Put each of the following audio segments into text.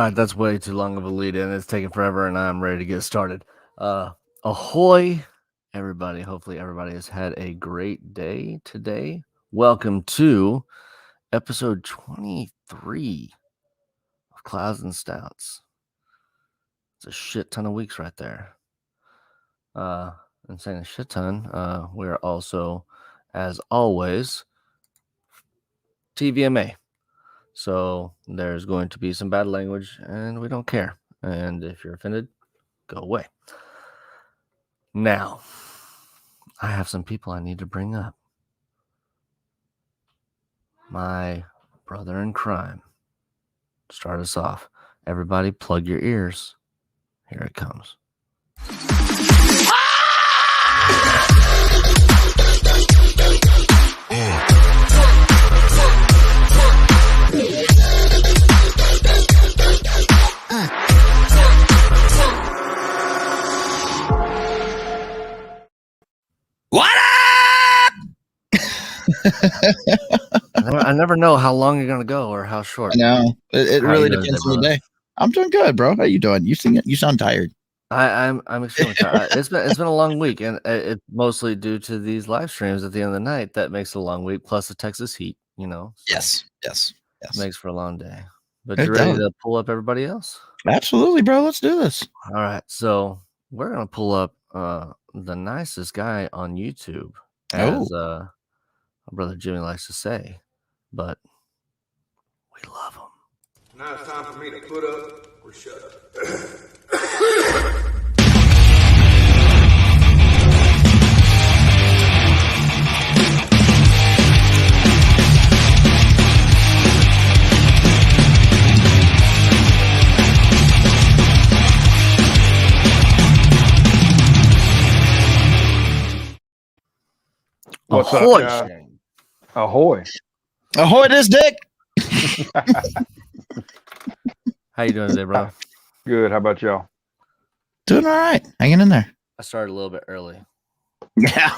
right, that's way too long of a lead in. It's taking forever, and I'm ready to get started. Ahoy, everybody. Hopefully, everybody has had a great day today. Welcome to episode 23 of CLouds and Stouts. It's a shit ton of weeks right there. And saying a shit ton, we are also, as always, TVMA. So there's going to be some bad language, and we don't care. And if you're offended, go away. Now, I have some people I need to bring up. My brother in crime. Start us off. Everybody plug your ears. Here it comes. What up? I never know how long you're gonna go or how short. I know it really depends on the day. I'm doing good, bro. How you doing? You sound tired. I'm extremely tired. It's been a long week, and it's mostly due to these live streams at the end of the night. That makes it a long week, plus the Texas heat. So Yes. Makes for a long day. But It you ready does. to pull up everybody else? Absolutely, bro. Let's do this. All right, so we're gonna pull up the nicest guy on YouTube, as my brother Jimmy likes to say, but we love him. Now it's time for me to put up or shut up. What's Ahoy, up, guys? Shane. Ahoy. Ahoy, this dick. How you doing today, bro? Good. How about y'all? Doing all right. Hanging in there. I started a little bit early. Yeah.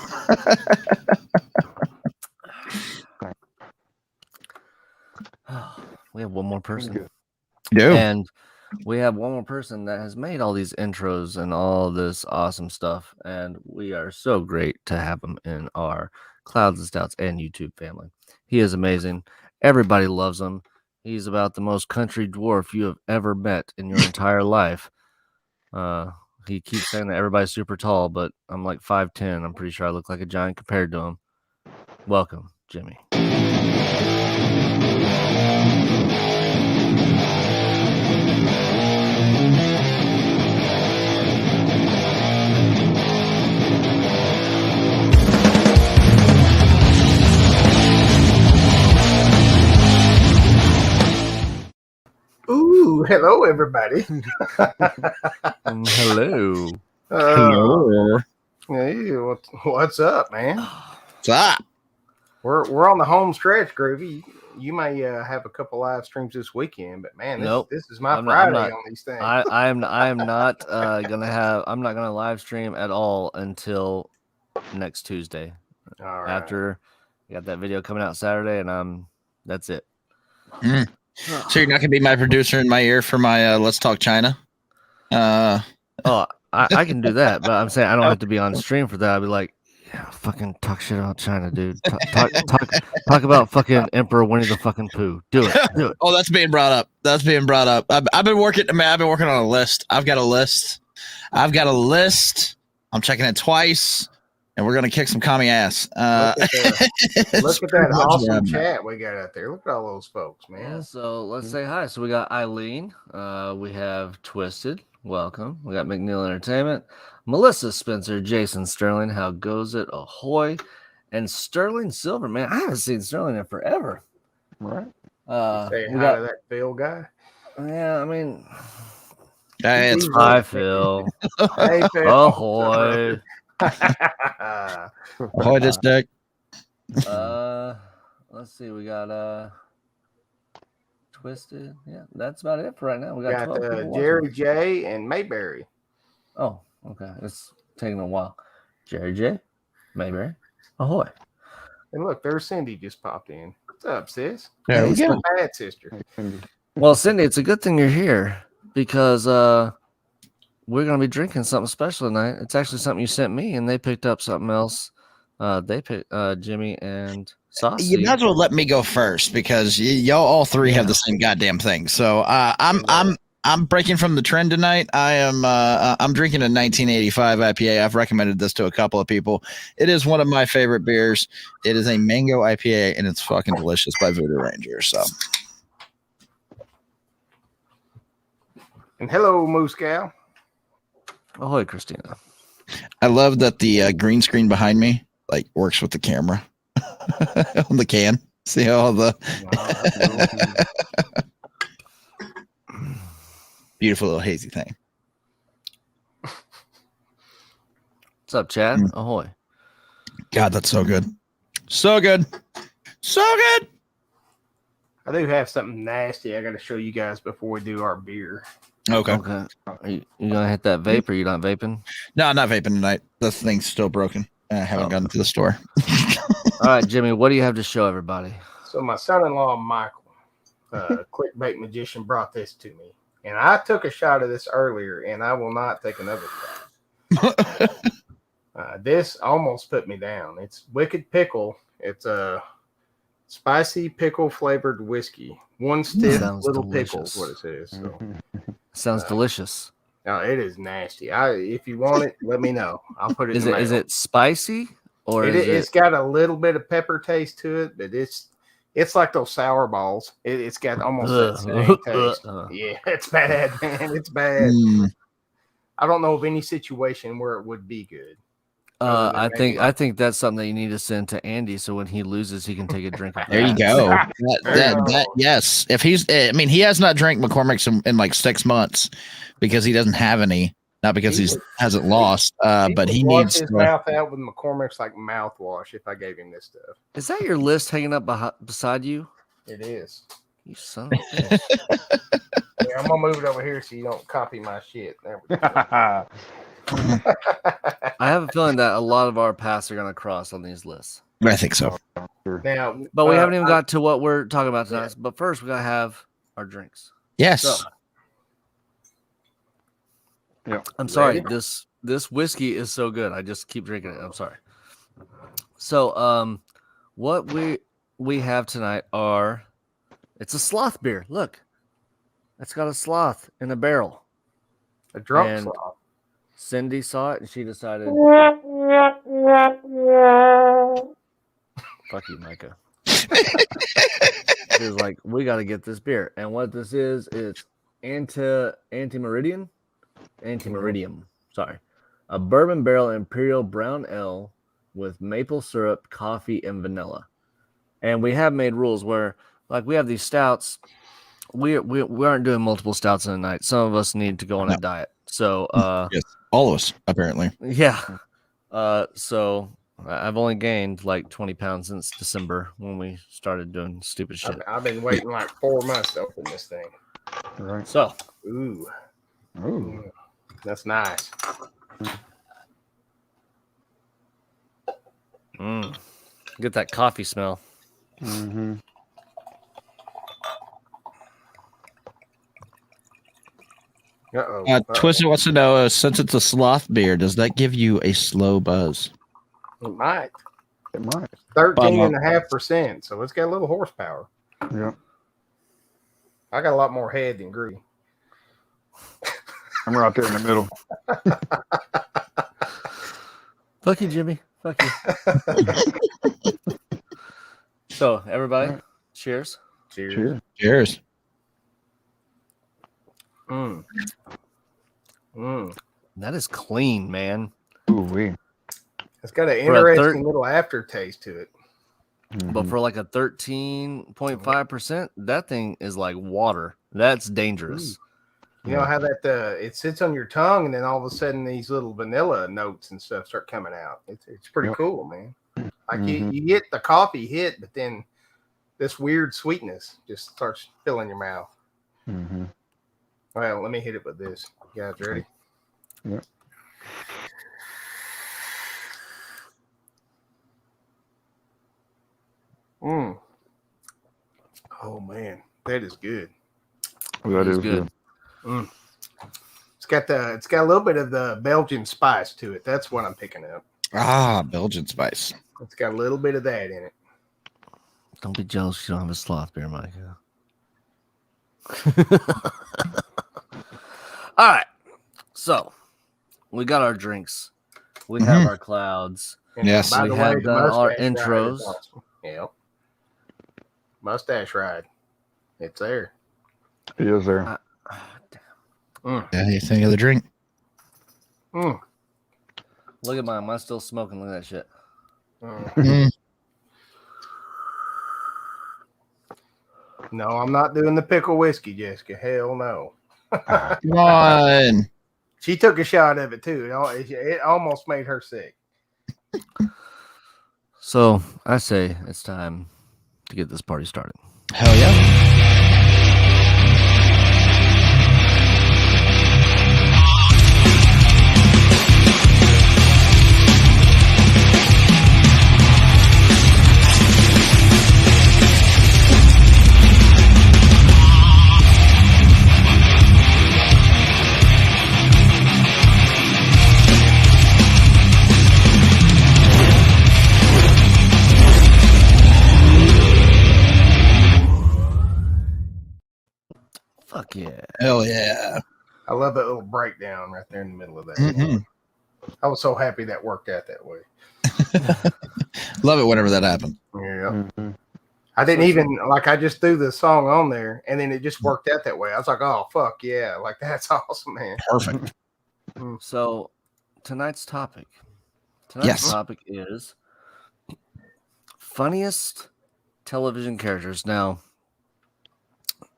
We have one more person. Good. Dude. And we have one more person that has made all these intros and all this awesome stuff. And we are so great to have him in our CLouds and Stouts and YouTube family. He is amazing. Everybody loves him. He's about the most country dwarf you have ever met in your entire life. He keeps saying that everybody's super tall, but I'm like 5'10". I'm pretty sure I look like a giant compared to him. Welcome, Jimmy. Ooh, hello, everybody. Hello. Hello. Hey, what's up, man? What's up? We're on the home stretch, Groovy. You may have a couple live streams this weekend, but man, this is my Friday on these things. I am not I'm not gonna live stream at all until next Tuesday. All right. After I got that video coming out Saturday, and that's it. So you're not gonna be my producer in my ear for my Let's Talk China? I can do that, but I'm saying I don't have to be on stream for that. I'll be like, yeah, fucking talk shit about China, dude. Talk about fucking Emperor Winnie the fucking Pooh. Do it. Oh, that's being brought up. I've been working on a list. I've got a list. I'm checking it twice, and we're gonna kick some commie ass. Look at that awesome chat we got out there. Look at all those folks, man. Yeah, so let's say hi. So we got Eileen. We have Twisted. Welcome. We got McNeil Entertainment. Melissa Spencer, Jason Sterling. How goes it? Ahoy. And Sterling Silver. Man, I haven't seen Sterling in forever. Right. Say hi to that Phil guy. Yeah, I mean, Hey, it's hi, Phil. Hey, Phil. Ahoy. Ahoy, this dick. Let's see. We got Twisted. Yeah, that's about it for right now. We got 12 people Jerry watching. J and Mayberry. Oh, okay. It's taking a while. Jerry J, Mayberry, ahoy. And look, there's Cindy just popped in. What's up, sis? There we It's go. my bad sister. Well, Cindy, it's a good thing you're here because we're gonna be drinking something special tonight. It's actually something you sent me, and they picked up something else. They picked Jimmy and Saucy. You might as well let me go first because y'all all three have the same goddamn thing. So I'm breaking from the trend tonight. I'm drinking a 1985 IPA. I've recommended this to a couple of people. It is one of my favorite beers. It is a mango IPA, and it's fucking delicious by Voodoo Ranger. So. And hello, Moose Gal. Ahoy, Christina. I love that the green screen behind me like works with the camera on the can. See all the beautiful little hazy thing. What's up, Chad? Ahoy. God, that's so good. So good. So good. I do have something nasty I got to show you guys before we do our beer. Okay. Are you gonna hit that vape, or you not vaping? No, I'm not vaping tonight. The thing's still broken. I haven't gotten to the store. All right, Jimmy, what do you have to show everybody? So my son-in-law, Michael, clickbait magician, brought this to me. And I took a shot of this earlier, and I will not take another shot. This almost put me down. It's Wicked Pickle. It's a spicy pickle flavored whiskey. One stiff little pickle is what it says. So. Sounds delicious. No, it is nasty. If you want it, let me know. I'll put it in the mail. Is it spicy? Or it's got a little bit of pepper taste to it, but it's like those sour balls. It's got almost that same taste. Yeah, it's bad, man. It's bad. I don't know of any situation where it would be good. I think that's something that you need to send to Andy, so when he loses, he can take a drink of that. There you go. That yes. If he has not drank McCormick's in like 6 months because he doesn't have any. Not because he hasn't lost, but he needs his mouth out with McCormick's like mouthwash. If I gave him this stuff, is that your list hanging up beside you? It is. You son of a bitch. Yeah, I'm gonna move it over here so you don't copy my shit. There we go. I have a feeling that a lot of our paths are gonna cross on these lists. I think so. Now, but we haven't even got to what we're talking about tonight. Yeah. But first, we gotta have our drinks. Yes. So, yeah. I'm sorry. This whiskey is so good. I just keep drinking it. I'm sorry. So, what we have tonight it's a sloth beer. Look, it's got a sloth in a barrel. A drunk sloth. Cindy saw it and she decided. Fuck you, Micah. She was like, we got to get this beer. And what this is, it's Antimeridium. Sorry. A bourbon barrel imperial brown ale with maple syrup, coffee, and vanilla. And we have made rules where, like, we have these stouts. We aren't doing multiple stouts in a night. Some of us need to go on a diet. So, yes, all of us, apparently. Yeah. So I've only gained like 20 pounds since December when we started doing stupid shit. I've been waiting like 4 months to open this thing. Right. So, ooh, that's nice. Get that coffee smell. Mm-hmm. Twisted wants to know, since it's a sloth beer, does that give you a slow buzz? It might. It might. 13.5%. So it's got a little horsepower. Yeah. I got a lot more head than Gree. I'm right there in the middle. Fuck you, Jimmy. Fuck you. So, everybody, right. Cheers. Cheers. Cheers. That is clean, man. Ooh-wee. It's got an interesting little aftertaste to it. But for like a 13.5%, that thing is like water. That's dangerous. You know how that it sits on your tongue, and then all of a sudden these little vanilla notes and stuff start coming out. It's pretty cool, man. Like you get the coffee hit, but then this weird sweetness just starts filling your mouth. Well, let me hit it with this. You guys ready? Yeah. Oh man, that is good. That It's is good. Mm. It's got a little bit of the Belgian spice to it. That's what I'm picking up. Ah, Belgian spice. It's got a little bit of that in it. Don't be jealous you don't have a sloth beer, Micah. All right. So we got our drinks. We have our clouds. And Yes. by We the have way, the done our mustache ride is intros. awesome. Yep. Mustache ride. It's there. He is there. Mm. Yeah, you think of the drink? Mm. Look at mine. Mine's still smoking. Look at that shit. Mm. Mm. No, I'm not doing the pickle whiskey, Jessica. Hell no. Come on. She took a shot of it too. It almost made her sick. So I say it's time to get this party started. Hell yeah. Fuck yeah. Hell yeah. I love that little breakdown right there in the middle of that. Mhm. I was so happy that worked out that way. Love it whenever that happens. Yeah. Mhm. I didn't even I just threw the song on there and then it just worked out that way. I was like, oh fuck yeah. Like that's awesome, man. Perfect. So tonight's topic. Yes. Topic is funniest television characters. Now,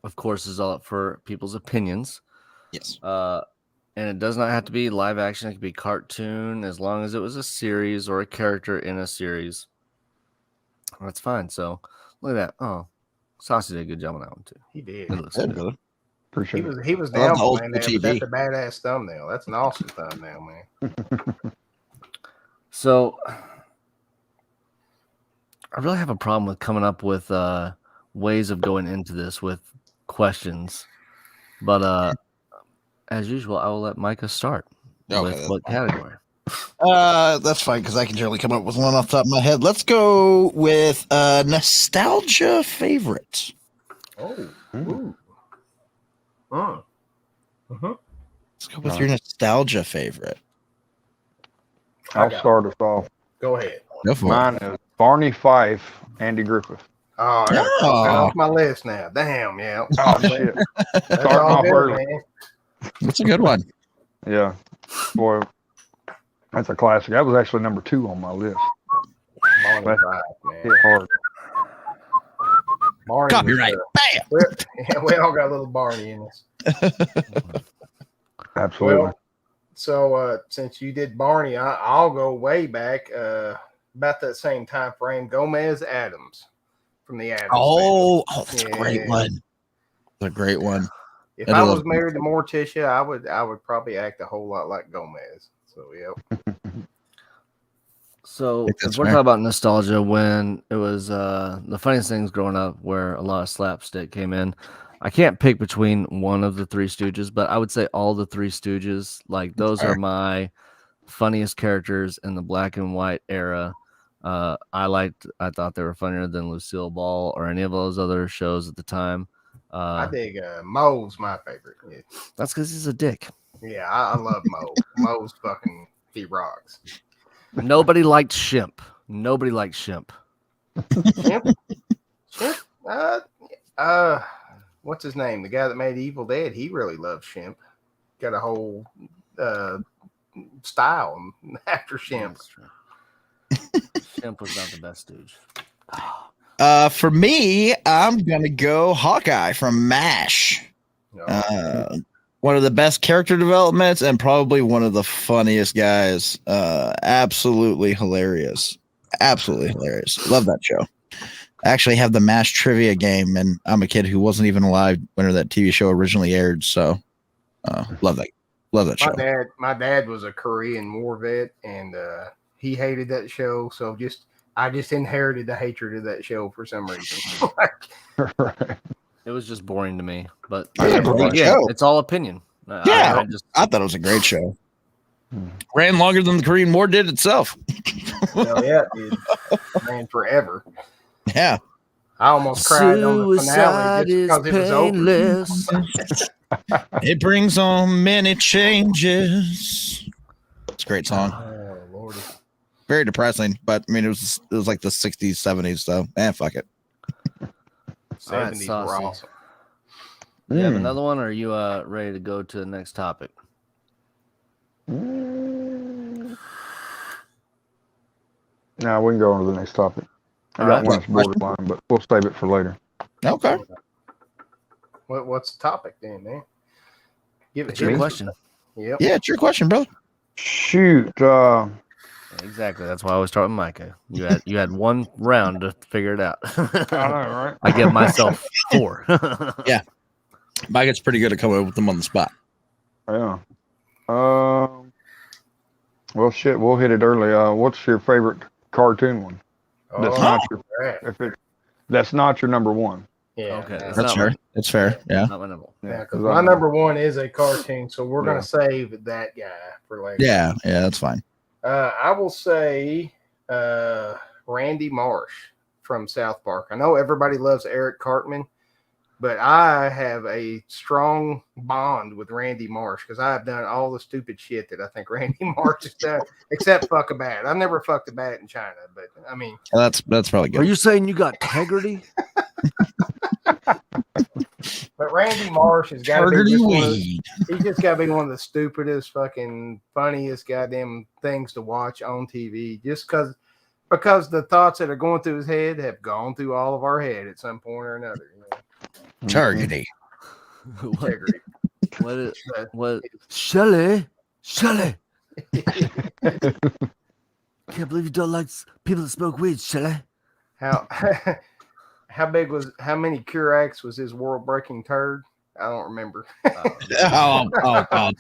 of course, is all up for people's opinions. Yes. And it does not have to be live action. It could be cartoon as long as it was a series or a character in a series. That's fine. So look at that. Oh, Saucy did a good job on that one too. He did. It looks Good, good. brother. Appreciate it. He was I love down the for old man. But TV. that's a badass thumbnail. That's an awesome thumbnail, man. So I really have a problem with coming up with ways of going into this with questions. But as usual, I will let Micah start Okay, with that's what fine. category. That's fine because I can generally come up with one off the top of my head. Let's go with nostalgia favorite. Oh. Mm. Ooh. Mm. Mm-hmm. Let's go with your nostalgia favorite. I'll start us off. Go ahead. Go for it. Mine is Barney Fife, Andy Griffith. Oh, I gotta cross that off my list now. Damn, yeah. Oh shit! That's Starting all off good, early. man. That's a good one. Yeah, boy, that's a classic. That was actually number 2 on my list. Barney That's- Fife, man. Hit hard. Barney Copyright. was, we all got a little Barney in us. Absolutely. Well, so since you did Barney, I'll go way back about that same time frame. Gomez Adams from the Adams Oh, that's a great Yeah. one. That's a great one. If I I do was love- married to Morticia, I would probably act a whole lot like Gomez. So yep. So think if that's we're fair. talking about nostalgia, when it was the funniest things growing up, where a lot of slapstick came in, I can't pick between one of the Three Stooges, but I would say all the Three Stooges. Like those fair. are my funniest characters in the black and white era. I thought they were funnier than Lucille Ball or any of those other shows at the time. I dig Moe's my favorite. Yeah, That's because he's a dick. yeah I love Moe. Moe's fucking he rocks. Nobody liked Shemp. Nobody liked Shemp. Shemp? What's his name? The guy that made Evil Dead. He really loved Shemp. Got a whole style after Shemp. That's true. Shemp was not the best stooge. For me, I'm gonna go Hawkeye from MASH. One of the best character developments and probably one of the funniest guys. Absolutely hilarious. Absolutely hilarious. Love that show. I actually have the MASH trivia game, and I'm a kid who wasn't even alive when that TV show originally aired. So, love that. Love that show. My dad was a Korean War vet, and he hated that show. So I just inherited the hatred of that show for some reason. Right. It was just boring to me, but It was a great again, show. it's all opinion. Yeah, just I thought it was a great show. Ran longer than the Korean War did itself. Hell yeah, dude. Ran forever. Yeah. I almost cried on the finale just because it was over. painless. It brings on many changes. It's a great song. Oh Lordy. Very depressing, but I mean it was like the 60s, 70s, so fuck it. 70s were Saucy. awesome. You have another one, or are you ready to go to the next topic? Now we can go on to the next topic. I got one that's borderline, but we'll save it for later. Okay. What's the topic then, man? Give It's your question. Yep. Yeah, it's your question, brother. Shoot. Exactly. That's why I always start with Micah. You had one round to figure it out. I know, right? I give myself 4. Yeah. Micah's pretty good at coming up with them on the spot. Yeah. Well, shit. We'll hit it early. What's your favorite cartoon one? That's not your. That's not your number one. Yeah. Okay. That's fair. That's fair. Yeah. Not my number one. Yeah, because my number one is a cartoon, so we're gonna save that guy for later. Yeah. Yeah. That's fine. I will say Randy Marsh from South Park. I know everybody loves Eric Cartman, but I have a strong bond with Randy Marsh because I've done all the stupid shit that I think Randy Marsh has done, except fuck a bat. I've never fucked a bat in China, but I mean, That's probably good. Are you saying you got integrity? but Randy Marsh has got to be weed. he's just got to be one of the stupidest, fucking funniest goddamn things to watch on TV. Just because the thoughts that are going through his head have gone through all of our head at some point or another. You know? Targety. Integrity. What? Shelley. Can't believe you don't like people that smoke weed, Shelley. How many Curax was his world breaking turd? I don't remember. God. Hot.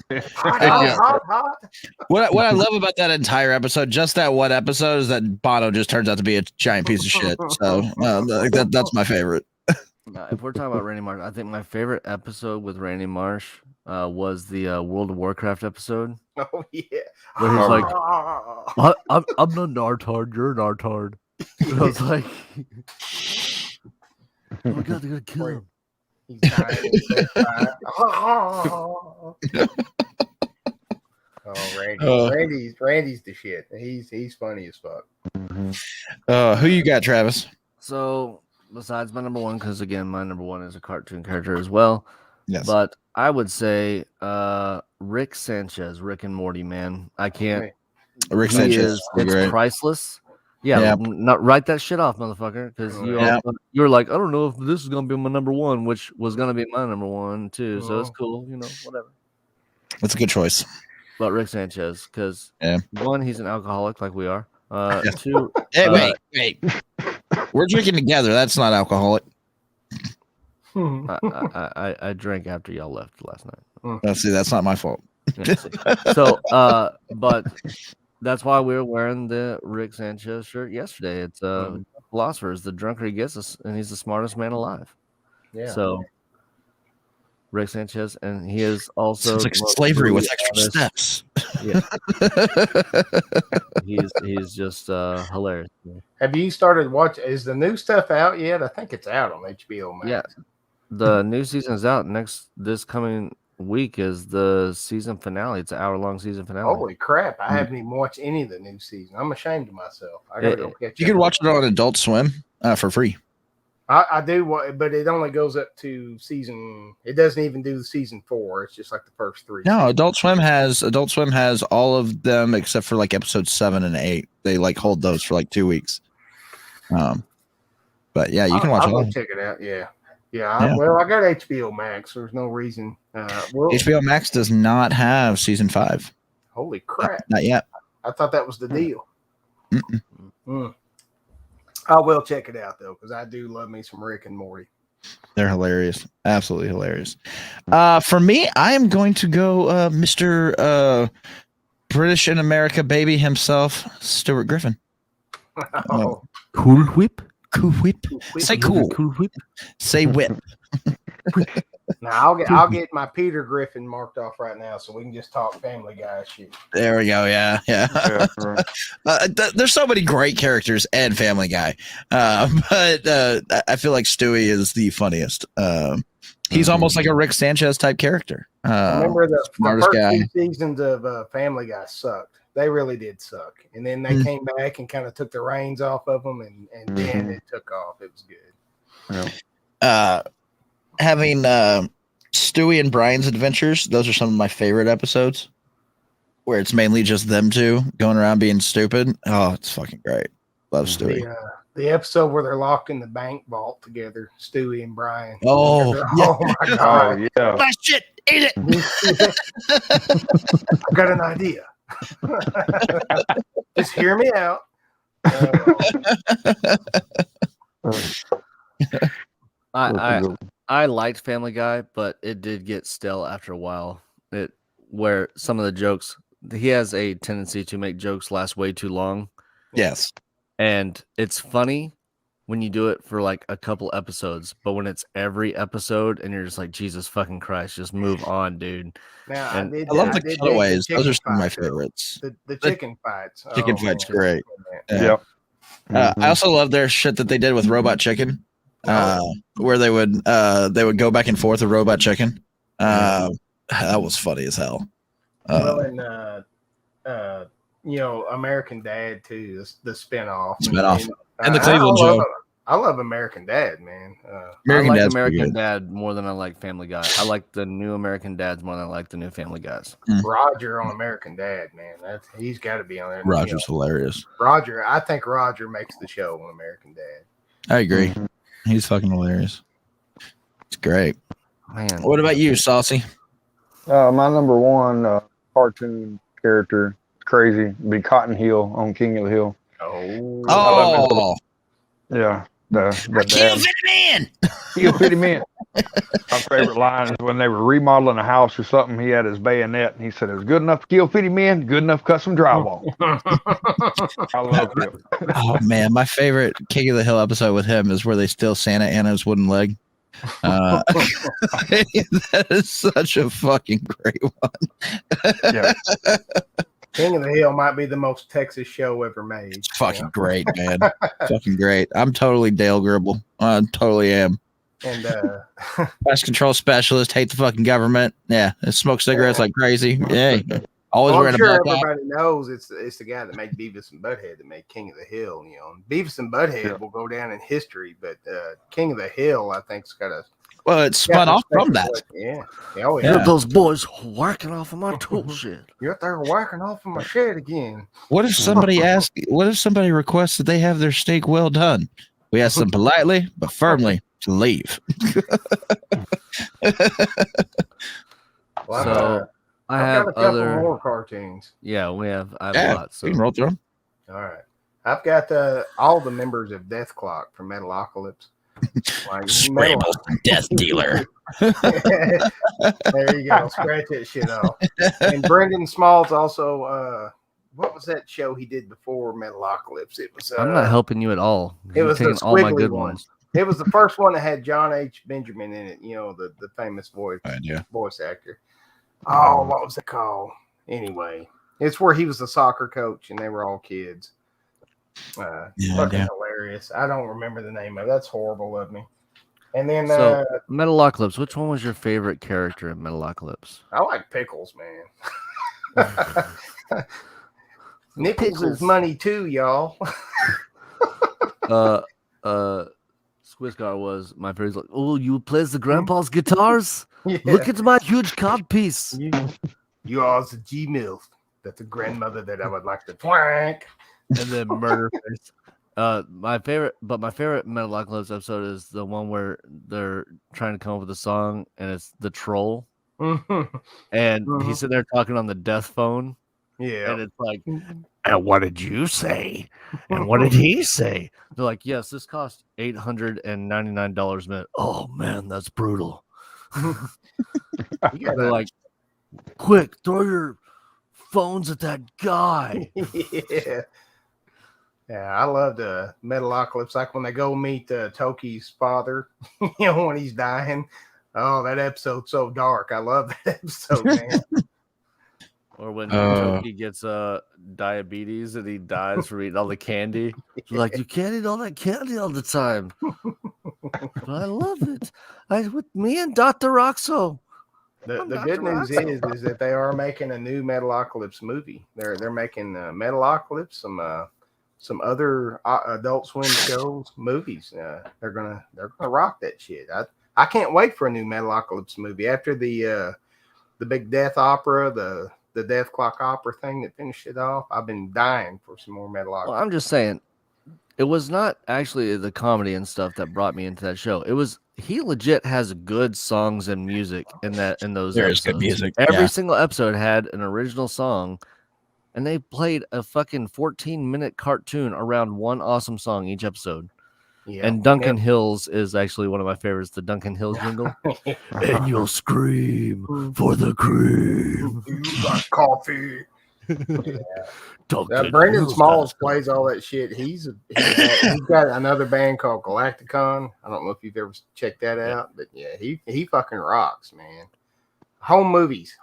What I love about that entire episode, just that one episode, is that Bono just turns out to be a giant piece of shit. So that's my favorite. If we're talking about Randy Marsh, I think my favorite episode with Randy Marsh was the World of Warcraft episode. Oh yeah. Where he's like, I'm the Nartard, you're Nartard. And I was like, oh my god, they're gonna kill him. He's dying. Randy's the shit. He's funny as fuck. Who you got, Travis? So besides my number one, because again, my number one is a cartoon character as well. Yes. But I would say Rick Sanchez, Rick and Morty, man. I can't. Rick Sanchez. It's priceless. Yeah, not write that shit off, motherfucker. Because you were like, I don't know if this is gonna be my number one, which was gonna be my number one too. So it's cool, whatever. That's a good choice. But Rick Sanchez, because one, he's an alcoholic like we are. Two, hey, wait. We're drinking together. That's not alcoholic. I drank after y'all left last night. Let's see, that's not my fault. Yeah, so, but that's why we were wearing the Rick Sanchez shirt yesterday. It's philosophers. The drunker he gets, and he's the smartest man alive. Yeah. So Rick Sanchez, and he is also sounds like slavery with extra steps. Yeah. he's just hilarious. Have you started watching? Is the new stuff out yet? I think it's out on HBO Max. Yeah, the new season is out this coming week is the season finale. It's an hour-long season finale. Holy crap! I haven't even watched any of the new season. I'm ashamed of myself. I gotta go catch. You can watch it on Adult Swim for free. I do, but it only goes up to season. It doesn't even do the season 4. It's just like the first 3. No, Adult Swim has all of them except for like episodes 7 and 8. They like hold those for like 2 weeks. But yeah, you can watch I'll it. Check it out. Yeah. Well, I got HBO Max. There's no reason. HBO Max does not have season 5. Holy crap! Not yet. I thought that was the deal. I will check it out though, because I do love me some Rick and Morty. They're hilarious, absolutely hilarious. For me, I am going to go Mr. British in America baby himself, Stuart Griffin. Oh. Cool whip. Cool whip. Say cool. Cool whip. Say whip. Now I'll get my Peter Griffin marked off right now, so we can just talk Family Guy shit. There we go. Yeah. Yeah, right. There's so many great characters and Family Guy, but I feel like Stewie is the funniest. He's almost like a Rick Sanchez type character. Remember the smartest first guy. 2 seasons of Family Guy sucked. They really did suck. And then they came back and kind of took the reins off of them, and then it took off. It was good. Yeah. Having Stewie and Brian's adventures, those are some of my favorite episodes, where it's mainly just them two going around being stupid. Oh, it's fucking great. Love Stewie. The episode where they're locked in the bank vault together, Stewie and Brian. Oh, Oh my God. Oh, yeah. My shit, eat it. I've got an idea. Just hear me out. I liked Family Guy, but it did get stale after a while. Where some of the jokes, he has a tendency to make jokes last way too long. Yes. And it's funny when you do it for like a couple episodes, but when it's every episode and you're just like, Jesus fucking Christ, just move on, dude. Now, I love the cutaways. Those are some of my fight, favorites. The chicken fights. Chicken fight's great. Yep. I also love their shit that they did with Robot Chicken, where they would go back and forth with Robot Chicken. That was funny as hell. Well, and American Dad too, the spinoff. And the Cleveland Joe. I love American Dad, man. I like American Dad more than I like Family Guy. I like the new American Dads more than I like the new Family Guys. Roger on American Dad, man. He's got to be on there. Roger's hilarious. Roger, I think Roger makes the show on American Dad. I agree. He's fucking hilarious. It's great. Man, What about you, Saucy? My number one cartoon character, crazy, would be Cotton Hill on King of the Hill. Oh, Yeah. The Kill Fitty Man. Kill Fitty Man. My favorite line is when they were remodeling a house or something, he had his bayonet and he said, "It's good enough to kill Fitty Man, good enough to cut some drywall." I love him. Oh man, my favorite King of the Hill episode with him is where they steal Santa Anna's wooden leg. That is such a fucking great one. Yeah. King of the Hill might be the most Texas show ever made. It's fucking great, man. Fucking great. I'm totally Dale Gribble. I totally am. And Pest control specialist, hate the fucking government. Yeah, smoke cigarettes like crazy. Yeah. Always well, wearing I'm sure a black everybody knows it's the guy that made Beavis and Butthead that made King of the Hill. You know, Beavis and Butthead will go down in history, but King of the Hill, I think's got a it's spun off from that. Yeah. Oh, yeah. Look at those boys whacking off of my tool shit. You're out there whacking off of my shed again. What if somebody requests that they have their steak well done? We ask them politely but firmly to leave. Well, So I I've have got a couple other. more cartoons. Yeah, I have Yeah, lots. we can roll through them. All right. I've got all the members of Death Clock from Metalocalypse. Like, Death Dealer. there you go. Scratch that shit off. And Brendan Smalls also. What was that show he did before Metalocalypse? It was. I'm not helping you at all. It was taking the all my squiggly good one. ones. It was the first one that had John H. Benjamin in it. You know, the famous voice actor. Oh, what was it called? Anyway, it's where he was the soccer coach and they were all kids. Fucking hilarious. I don't remember the name of it. That's horrible of me. And then So Metalocalypse, which one was your favorite character in Metalocalypse? I like Pickles, man. Nickels is money too, y'all. Squiscar was my favorite. Like, oh, you plays the grandpa's guitars? Yeah. Look at my huge cod piece. You are the G MILF. That's a grandmother that I would like to twank. And then murder face. My favorite Metalocalypse episode is the one where they're trying to come up with a song and it's the troll. And he's sitting there talking on the death phone. Yeah. And it's like, and what did you say? And what did he say? They're like, yes, this cost $899 a minute. Oh man, that's brutal. They're like, quick, throw your phones at that guy. Yeah. Yeah, I love the Metalocalypse. Like when they go meet Toki's father, when he's dying. Oh, that episode's so dark. I love that episode, man. Or when Toki gets diabetes and he dies from eating all the candy. Like, you can't eat all that candy all the time. But I love it. With me and Dr. Roxo. The good news is that they are making a new Metalocalypse movie. They're making Metalocalypse, some other Adult Swim shows, movies. They're gonna rock that shit. I can't wait for a new Metalocalypse movie after the big death opera, the Death Clock opera thing that finished it off. I've been dying for some more Metalocalypse. Well, I'm just saying, it was not actually the comedy and stuff that brought me into that show. It was he legit has good songs and music in those There episodes. is good music. Every single episode had an original song, and they played a fucking 14-minute cartoon around one awesome song each episode. Yeah, and Duncan Hills is actually one of my favorites, the Duncan Hills jingle. And you'll scream for the cream. You got coffee. Yeah. Brandon Smalls plays all that shit. He's got another band called Galacticon. I don't know if you've ever checked that out, but yeah, he fucking rocks, man. Home movies.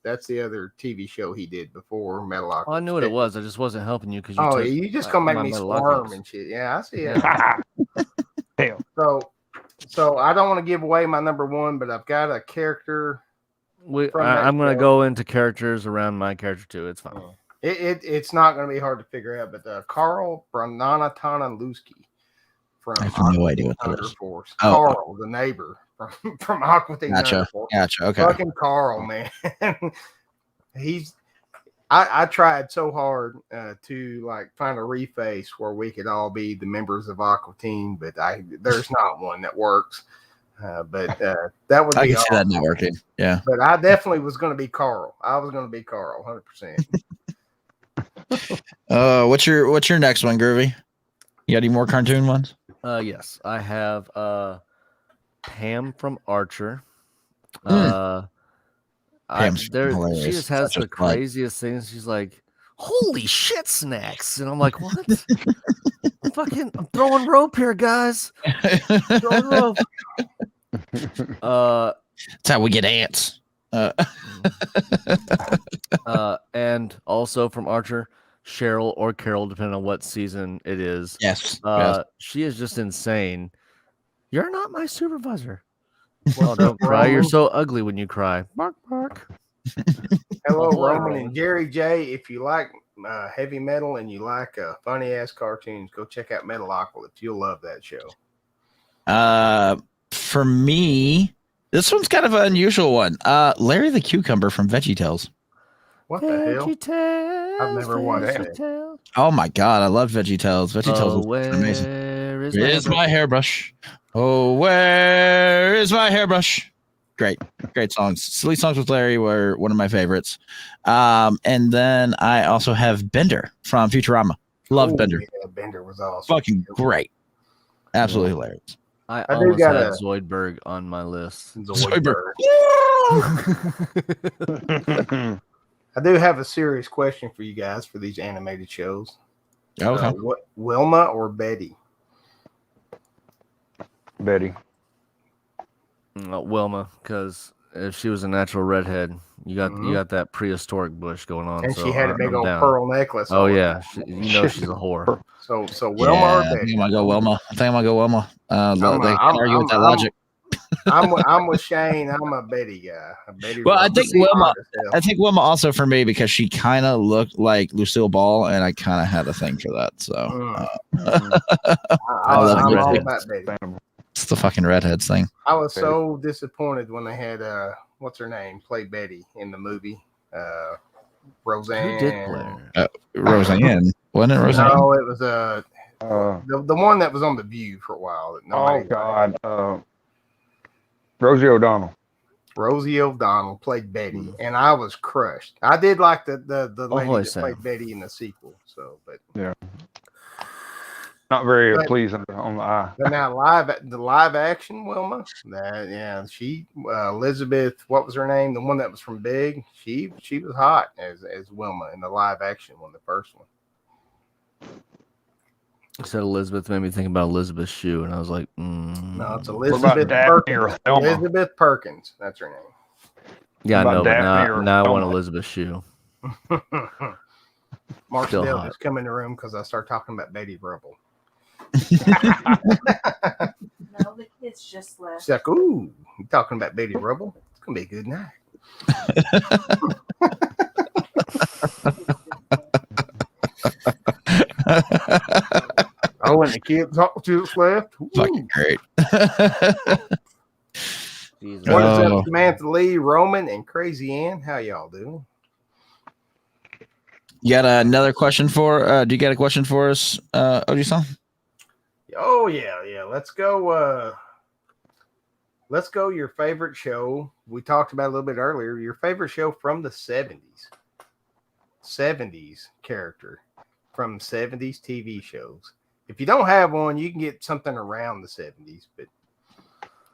That's the other TV show he did before Metalocalypse. Well, I knew what it was. I just wasn't helping you because you just gonna make me squirm and shit. Yeah, I see it. Damn. So I don't want to give away my number one, but I've got a character. I'm going to go into characters around my character too. It's fine. It's not going to be hard to figure out, but Carl Brananatanuski from I have no idea what that is. Force. Carl, the neighbor from Aqua Teen Gotcha. Okay. Fucking Carl, man. I tried so hard to like find a reface where we could all be the members of Aqua Teen, but there's not one that works. But that would be I can see that not working. Yeah. But I definitely was going to be Carl. I was going to be Carl, 100%. What's your next one, Groovy? You got any more cartoon ones? Yes, I have Pam from Archer. She just has the craziest things. She's like, "Holy shit, snacks!" And I'm like, "What? I'm throwing rope here, guys. Throwing rope." That's how we get ants. And also from Archer, Cheryl or Carol, depending on what season it is. Yes. She is just insane. You're not my supervisor. Well, don't cry. You're so ugly when you cry. Bark, bark. Hello, Roman and Jerry J. If you like heavy metal and you like funny ass cartoons, go check out Metalocalypse. You'll love that show. For me, this one's kind of an unusual one. Larry the Cucumber from VeggieTales. What the hell? I've never watched that. Oh my god, I love VeggieTales. VeggieTales is amazing. Where's my hairbrush? Oh, where is my hairbrush? Great songs. Silly Songs with Larry were one of my favorites. And then I also have Bender from Futurama. Love Bender. Yeah, Bender was awesome. Fucking great. Absolutely hilarious. I almost had Zoidberg on my list. Zoidberg. I do have a serious question for you guys for these animated shows. Okay. What, Wilma or Betty? Betty. Wilma, because if she was a natural redhead, you got that prehistoric bush going on. And so she had a big old pearl necklace. Oh yeah, she's a whore. So Wilma or Betty? I think I'm gonna go Wilma. They argue with that logic. I'm with Shane. I'm a Betty guy. I think Wilma also for me because she kind of looked like Lucille Ball, and I kind of had a thing for that. So I love all about Betty. It's the fucking redheads thing. I was so disappointed when they had what's her name play Betty in the movie. Roseanne. Who did play Roseanne? Wasn't it Roseanne? No, it was the one that was on The View for a while. Oh God, Rosie O'Donnell. Rosie O'Donnell played Betty, and I was crushed. I did like the lady that played Betty in the sequel. So, but yeah. Not very pleasing on the eye. But now live action Wilma, she Elizabeth, what was her name? The one that was from Big. She was hot as Wilma in the live action one, the first one. You said Elizabeth, made me think about Elizabeth Shue, and I was like, No, it's What Elizabeth about Daphne or Perkins. Thelma? Elizabeth Perkins. That's her name. yeah, I What know, about but Daphne or now I want Thelma? Elizabeth Shue. Mark Still Dale hot. just come in the room because I start talking about Betty Rubble. No, the kids just left. She's like, ooh, you talking about Betty Rubble? It's going to be a good night. Oh, and the kids just left. Ooh. Fucking great. Jesus. What is Oh. up, Samantha Lee, Roman, and Crazy Ann? How y'all doing? You got another question for? Do you got a question for us, Oji-san? Oh yeah. Let's go. Let's go. Your favorite show. We talked about a little bit earlier. Your favorite show from the 70s. 70s character from 70s TV shows. If you don't have one, you can get something around the 70s, but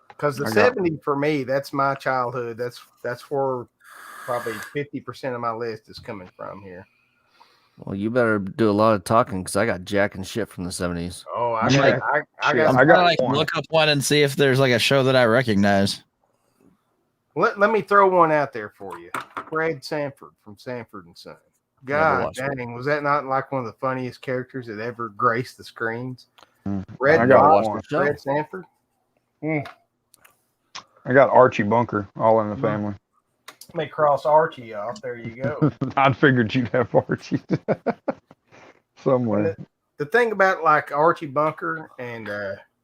because the 70s for me, that's my childhood. That's where probably 50% of my list is coming from here. Well, you better do a lot of talking because I got jack and shit from the 70s. Oh, I'm I I'm got gonna like look up one and see if there's like a show that I recognize. Let me throw one out there for you. Fred Sanford from Sanford and Son. God watched it. dang, was that not like one of the funniest characters that ever graced the screens? I Red gotta Fox, watch the show. Fred Sanford. I got Archie Bunker all in the family. Let me cross Archie off. There you go. I figured you'd have Archie somewhere. The thing about like Archie Bunker and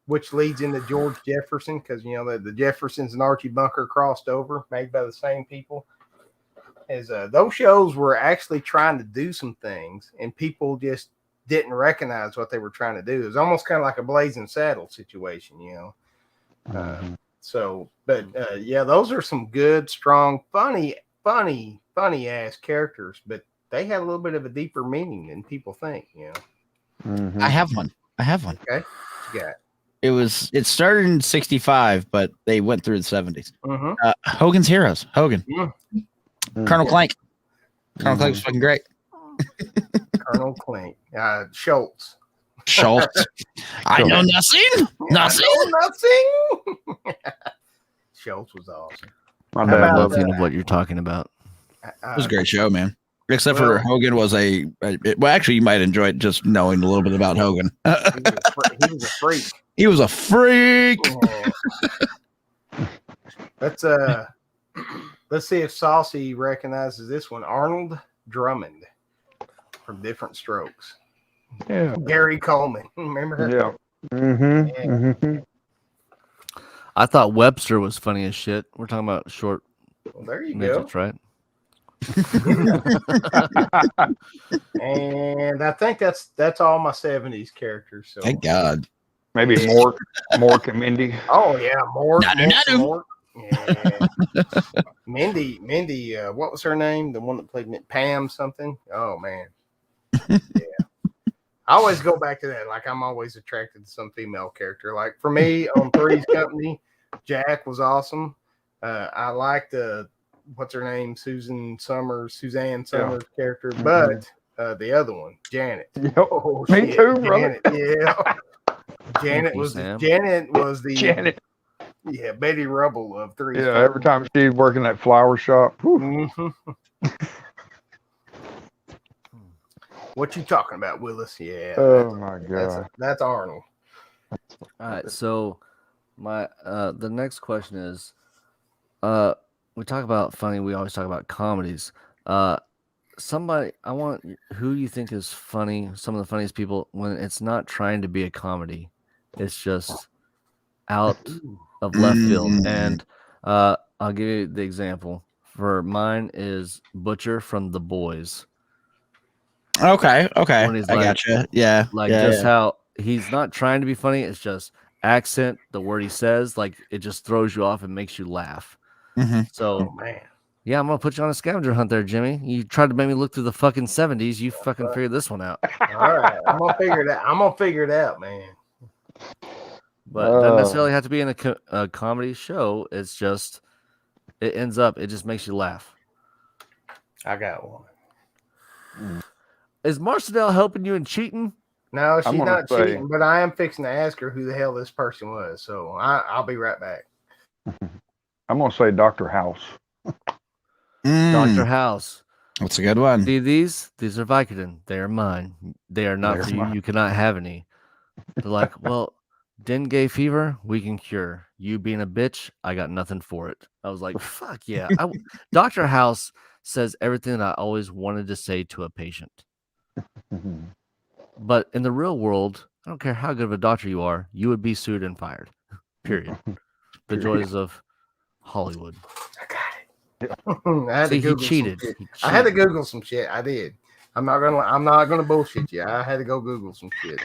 which leads into George Jefferson, because you know the Jeffersons and Archie Bunker crossed over, made by the same people. Is those shows were actually trying to do some things, and people just didn't recognize what they were trying to do. It was almost kind of like a Blazing Saddle situation, you know. Yeah, those are some good, strong, funny ass characters, but they had a little bit of a deeper meaning than people think, you know. I have one. Okay, what you got? It started in '65, but they went through the '70s. Mm-hmm. Hogan's Heroes. Hogan. Colonel Clank. Colonel Clank was fucking great. Colonel Clank. Schultz. Schultz. I know nothing. Nothing. I know nothing. Schultz was awesome. My How dad about, loved Nothing of what you're talking about. It was a great show, man. Except for Hogan was well, actually, you might enjoy it just knowing a little bit about Hogan. He was a freak. He was a freak. Let's see if Saucy recognizes this one. Arnold Drummond from Different Strokes. Yeah. Gary Coleman. Remember? Yeah. I thought Webster was funny as shit. We're talking about short Well, there you midgets, right? And I think that's all my 70s characters. So Thank God. Maybe Mork and Mindy. oh yeah, Mork. Nadu. Yeah. Mindy, what was her name? The one that played Pam something. Oh man. Yeah. I always go back to that. Like I'm always attracted to some female character. Like for me on Three's Company, Jack was awesome. I liked what's her name? Suzanne Summers character, but the other one, Janet. Oh, me too, brother. Yeah. Janet was the Janet. Yeah, Betty Rubble of Three's Yeah, Company. every time she'd work in that flower shop. What you talking about, Willis? Yeah. Oh my God. That's Arnold. All right, so my the next question is, we talk about funny. We always talk about comedies. Somebody, I want who you think is funny. Some of the funniest people when it's not trying to be a comedy, it's just out of left field. And I'll give you the example. For mine is Butcher from The Boys. Okay. When he's I like- gotcha. Yeah. How he's not trying to be funny. It's just accent, the word he says, like it just throws you off and makes you laugh. Mm-hmm. So Oh man. yeah, I'm gonna put you on a scavenger hunt there, Jimmy. You tried to make me look through the fucking 70s. You fucking figured this one out. All right. I'm gonna figure it out, man. But it doesn't necessarily have to be in a comedy show. It's just it ends up, it just makes you laugh. I got one. Is Marcel helping you in cheating? No, she's I'm gonna not say- cheating, but I am fixing to ask her who the hell this person was. So I'll be right back. I'm gonna say Dr. House. Dr. House. That's a good one. See these? These are Vicodin. They are mine. They are not They're for you. mine. You cannot have any. They're like, well, dengue fever, we can cure. You being a bitch, I got nothing for it. I was like, fuck yeah. Dr. House says everything that I always wanted to say to a patient. But in the real world, I don't care how good of a doctor you are, you would be sued and fired. Period. The joys of Hollywood. I got it. I had See, to he Google cheated. some shit. He I had to cheated. Google some shit. I did. I'm not gonna bullshit you. I had to go Google some shit.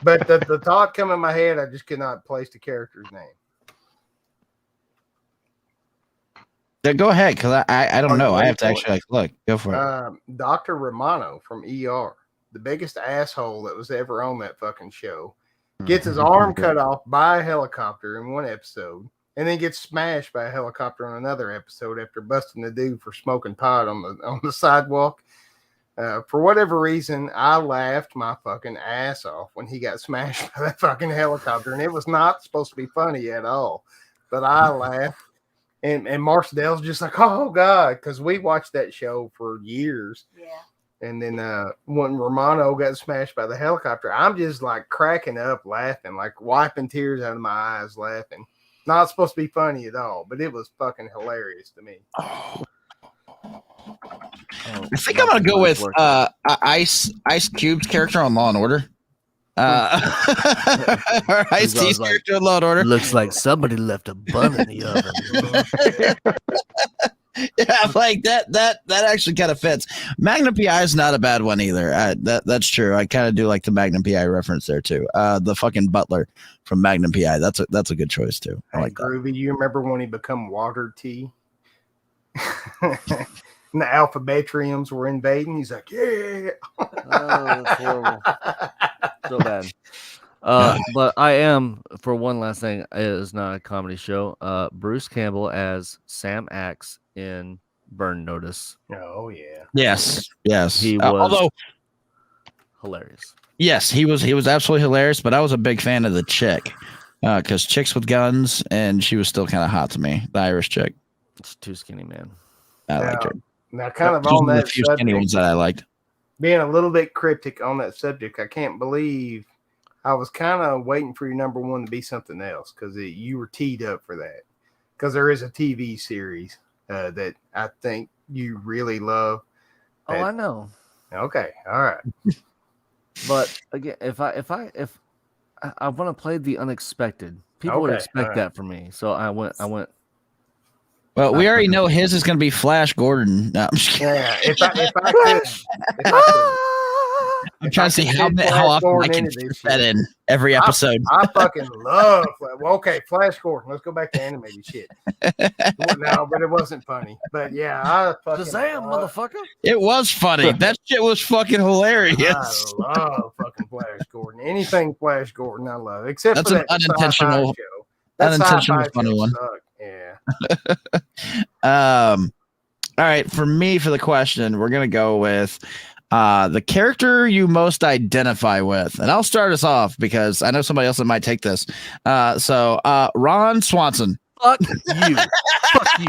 But the thought come in my head, I just could not place the character's name. Yeah, go ahead, because I don't Are you know. I ready have to for actually look. Go for it. Dr. Romano from ER, the biggest asshole that was ever on that fucking show, gets his arm cut off by a helicopter in one episode, and then gets smashed by a helicopter on another episode after busting the dude for smoking pot on the sidewalk. For whatever reason, I laughed my fucking ass off when he got smashed by that fucking helicopter, and it was not supposed to be funny at all, but I laughed. And Marcell's just like, oh God, because we watched that show for years. Yeah. And then when Romano got smashed by the helicopter, I'm just like cracking up laughing, like wiping tears out of my eyes laughing. Not supposed to be funny at all, but it was fucking hilarious to me. I think I'm gonna go with Ice Cube's character on Law and Order. Or Ice T's like, character on Law and Order. Looks like somebody left a bun in the oven. Yeah, like that actually kind of fits. Magnum PI is not a bad one either. That's true. I kind of do like the Magnum PI reference there too. The fucking butler from Magnum PI. That's a good choice too. I like that. Groovy, you remember when he become Water Tea? And the Alphabetriums were invading. He's like, yeah. Oh, that's horrible. So bad. But I am, for one last thing, it is not a comedy show. Bruce Campbell as Sam Axe in Burn Notice. Oh yeah. Yes. He was Although hilarious. yes, he was absolutely hilarious. But I was a big fan of the chick because chicks with guns, and she was still kind of hot to me. The Irish chick. It's too skinny, man. I liked her. Now, kind of Those on were the that few skinny ones subject, that I liked. being a little bit cryptic on that subject, I can't believe I was kind of waiting for your number one to be something else because you were teed up for that. Because there is a TV series that I think you really love. Oh, I know. Okay, all right. But again, if I want to play the unexpected, people would Okay, expect alright. that from me. So I went. Well, we already know his is going to be Flash Gordon. No, I'm just kidding. Yeah, if I could. I'm trying to see how often I can fit that in every episode. I fucking love. Well, okay, Flash Gordon. Let's go back to animated shit. No, but it wasn't funny. But yeah, I fucking Shazam, motherfucker! It was funny. That shit was fucking hilarious. I love fucking Flash Gordon. Anything Flash Gordon, I love. Except That's for an that unintentional- sci-fi show. That unintentional sci-fi funny show one. sucked. Yeah. All right, for me, for the question, we're gonna go with the character you most identify with, and I'll start us off because I know somebody else that might take this. So Ron Swanson. Fuck you! Fuck you!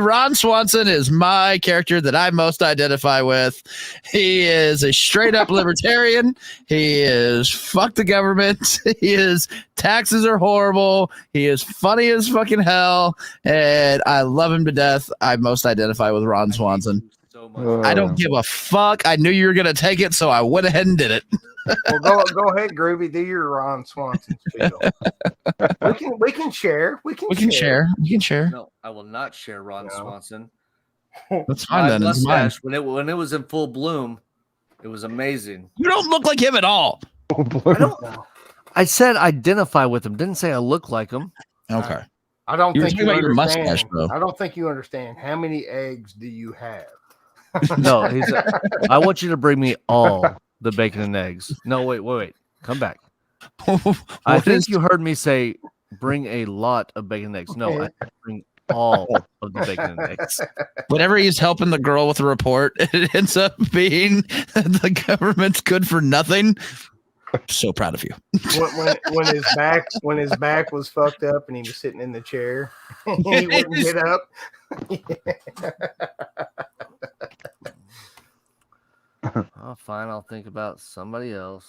Ron Swanson is my character that I most identify with. He is a straight up libertarian. He is fuck the government. He is taxes are horrible. He is funny as fucking hell, and I love him to death. I most identify with Ron Swanson. So much. I don't give a fuck. I knew you were gonna take it, so I went ahead and did it. Well, go ahead, Groovy. Do your Ron Swanson spiel. we can share. We can share. We can share. No, I will not share Ron No. Swanson. That's fine My then. It's mine. mustache, when it was in full bloom, it was amazing. You don't look like him at all. I don't. I said identify with him. Didn't say I look like him. Okay. I don't You were think talking you about your understand. mustache, bro. I don't think you understand. How many eggs do you have? No, I want you to bring me all the bacon and eggs. No, wait. Come back. I What think is- you heard me say bring a lot of bacon and eggs. No, Okay. I bring all of the bacon and eggs. Whenever he's helping the girl with a report, it ends up being the government's good for nothing. So proud of you. When his back was fucked up and he was sitting in the chair and he wouldn't get up. Oh, fine. I'll think about somebody else.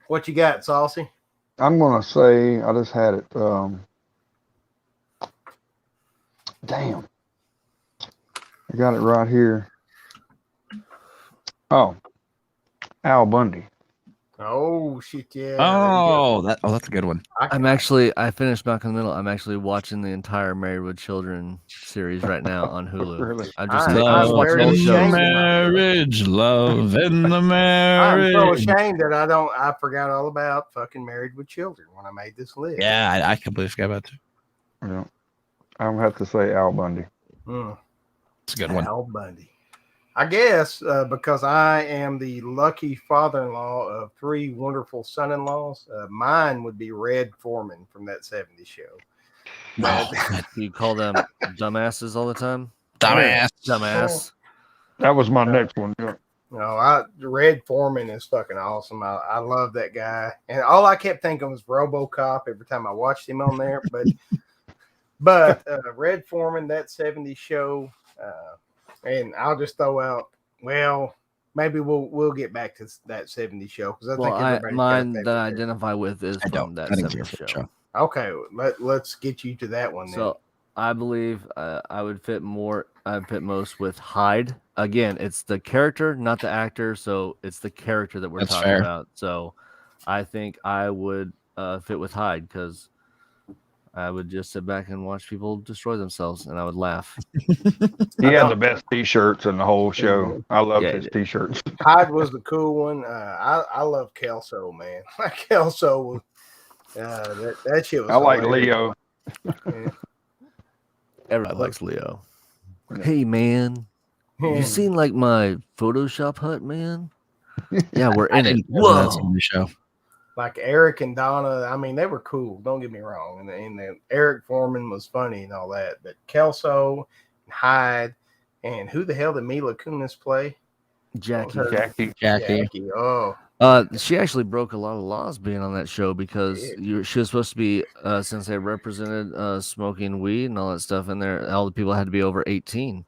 What you got, Saucy? I'm gonna say I just had it. Damn, I got it right here. Oh, Al Bundy. Oh shit, yeah. That's a good one. I finished Malcolm in the Middle. I'm actually watching the entire Married with Children series right now on Hulu. Really? I just I'm watched very all the ashamed. shows. Marriage, love in the I'm marriage. so ashamed that I forgot all about fucking Married with Children when I made this list. Yeah, I completely forgot about that. Yeah, I'm gonna have to say Al Bundy. It's a good one. Al Bundy. I guess because I am the lucky father-in-law of 3 wonderful son-in-laws, mine would be Red Foreman from that 70s show. You call them dumbasses all the time? Dumbass. That was my next one. Yeah. No, Red Foreman is fucking awesome. I love that guy, and all I kept thinking was RoboCop every time I watched him on there. But Red Foreman, that 70s show, and I'll just throw out. Well, maybe we'll get back to that 70s show because I think everybody's mine got a that I favorite. identify with is from that 70s show. Okay, let's get you to that one then. So I believe I would fit most with Hyde. Again, it's the character, not the actor. So it's the character that we're talking about. So I think I would fit with Hyde because I would just sit back and watch people destroy themselves, and I would laugh. He had the best T-shirts in the whole show. I loved his T-shirts. Hyde was the cool one. I love Kelso, man. Kelso was that shit was. I like hilarious. Leo. Yeah. Everybody likes Leo. Hey man, you seen like my Photoshop hut, man? Yeah, we're in it. Whoa. Show. Like Eric and Donna, I mean, they were cool. Don't get me wrong. And Eric Foreman was funny and all that. But Kelso, and Hyde, and who the hell did Mila Kunis play? Jackie. Oh. She actually broke a lot of laws being on that show because she was supposed to be, since they represented smoking weed and all that stuff in there, all the people had to be over 18.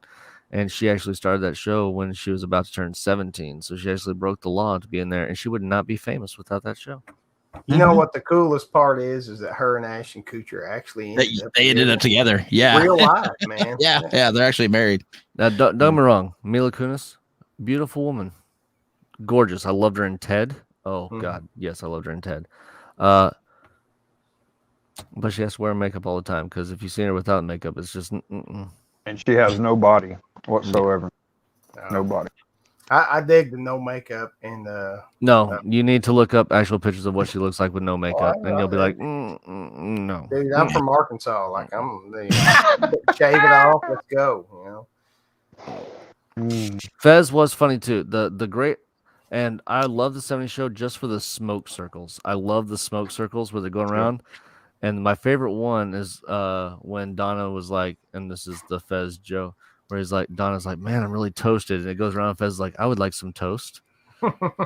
And she actually started that show when she was about to turn 17. So she actually broke the law to be in there, and she would not be famous without that show. You know what the coolest part is that her and Ashton Kutcher actually ended up together. Yeah. Real life, man. yeah, they're actually married. Now, don't get me wrong. Mila Kunis, beautiful woman. Gorgeous. I loved her in Ted. Oh, God. Yes, I loved her in Ted. But she has to wear makeup all the time because if you see her without makeup, it's just... And she has no body whatsoever. No body. I dig the no makeup and no, you need to look up actual pictures of what she looks like with no makeup, and you'll be like, no. Dude, I'm from Arkansas. Like shave it off. Let's go. You know. Fez was funny too. The great, and I love the 70s show just for the smoke circles. I love the smoke circles where they're going around. And my favorite one is when Donna was like, and this is the Fez joke, where he's like, Donna's like, man, I'm really toasted. And it goes around, and Fez is like, I would like some toast.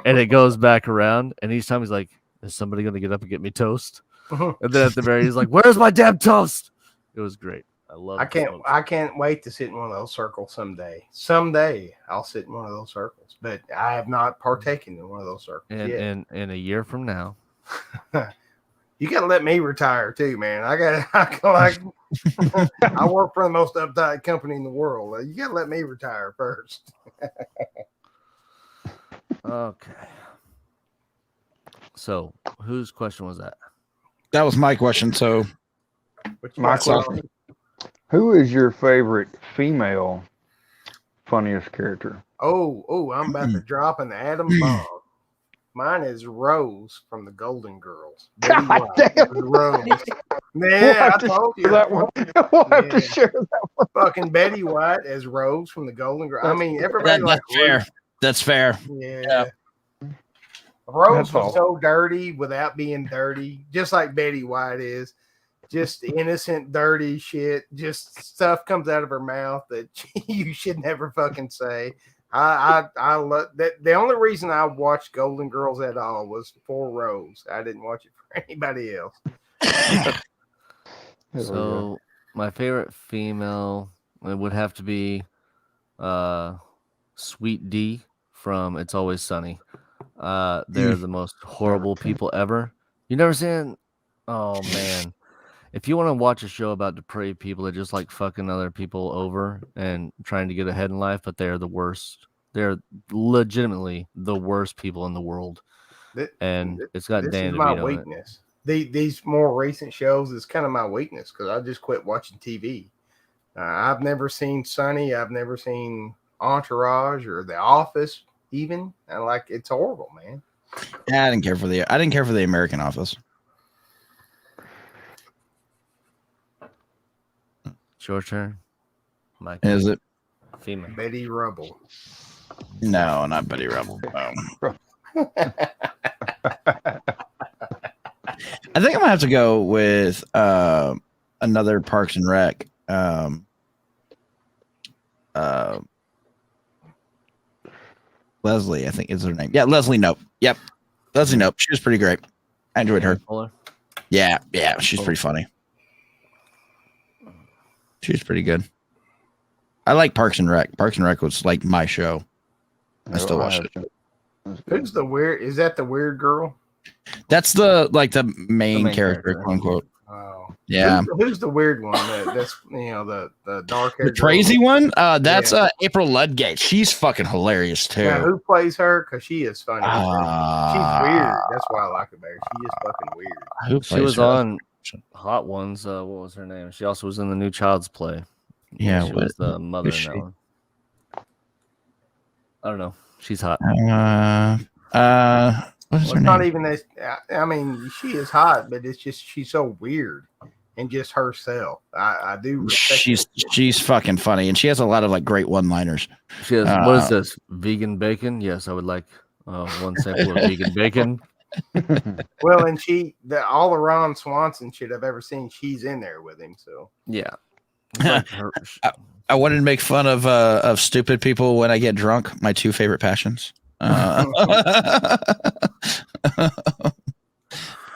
And it goes back around, and each time he's like, is somebody going to get up and get me toast? And then at the very end, he's like, where's my damn toast? It was great. I love it. I can't wait to sit in one of those circles someday. Someday I'll sit in one of those circles, but I have not partaken in one of those circles yet. In a year from now. You gotta let me retire too, man. I work for the most uptight company in the world. You gotta let me retire first. Okay. So, whose question was that? That was my question. So, my question: who is your favorite female funniest character? Oh, I'm about to drop an atom bomb. Mine is Rose from the Golden Girls. God damn. Rose. Man, I told you that one. We'll have to share that one. Fucking Betty White as Rose from the Golden Girls. I mean, everybody that's fair. That's fair. Yeah. Rose was so dirty without being dirty, just like Betty White is. just innocent, dirty shit. Just stuff comes out of her mouth that you should never fucking say. I love that. The only reason I watched Golden Girls at all was for Rose. I didn't watch it for anybody else. So my favorite female, it would have to be Sweet D from It's Always Sunny. They're the most horrible people ever. You never seen? Oh man. If you want to watch a show about depraved people that just like fucking other people over and trying to get ahead in life, but they're the worst. They're legitimately the worst people in the world. And it's got Dan is my DeVito in it. weakness. These more recent shows is kind of my weakness because I just quit watching TV. I've never seen Sunny. I've never seen Entourage or The Office even. And like, it's horrible, man. Yeah, I didn't care for the American Office. It's your turn. Mike. Is it? Female. Betty Rubble. No, not Betty Rubble. No. I think I'm gonna have to go with another Parks and Rec. Leslie, I think is her name. Yeah, Leslie Knope. Yep, Leslie Knope. She was pretty great. I enjoyed her. Yeah, she's pretty funny. She's pretty good. I like Parks and Rec. Parks and Rec was like my show. I still watch it. Who's the weird? Is that the weird girl? That's the main character, quote unquote. Oh, yeah. Who's the weird one? That's the dark hair. The crazy one. That's April Ludgate. She's fucking hilarious too. Yeah, who plays her? Because she is funny. She's weird. That's why I like her better. She is fucking weird. She was on Hot Ones. What was her name? She also was in the new Child's Play. Yeah, she was the mother in that one. I don't know. She's hot. What's her name? Not even this. I mean, she is hot, but it's just she's so weird and just herself. I do. Respect she's fucking funny, and she has a lot of like great one-liners. She has. What is this? Vegan bacon? Yes, I would like one sample of vegan bacon. Well, and all the Ron Swanson shit I've ever seen, she's in there with him. So yeah. Like I wanted to make fun of stupid people when I get drunk. My two favorite passions. I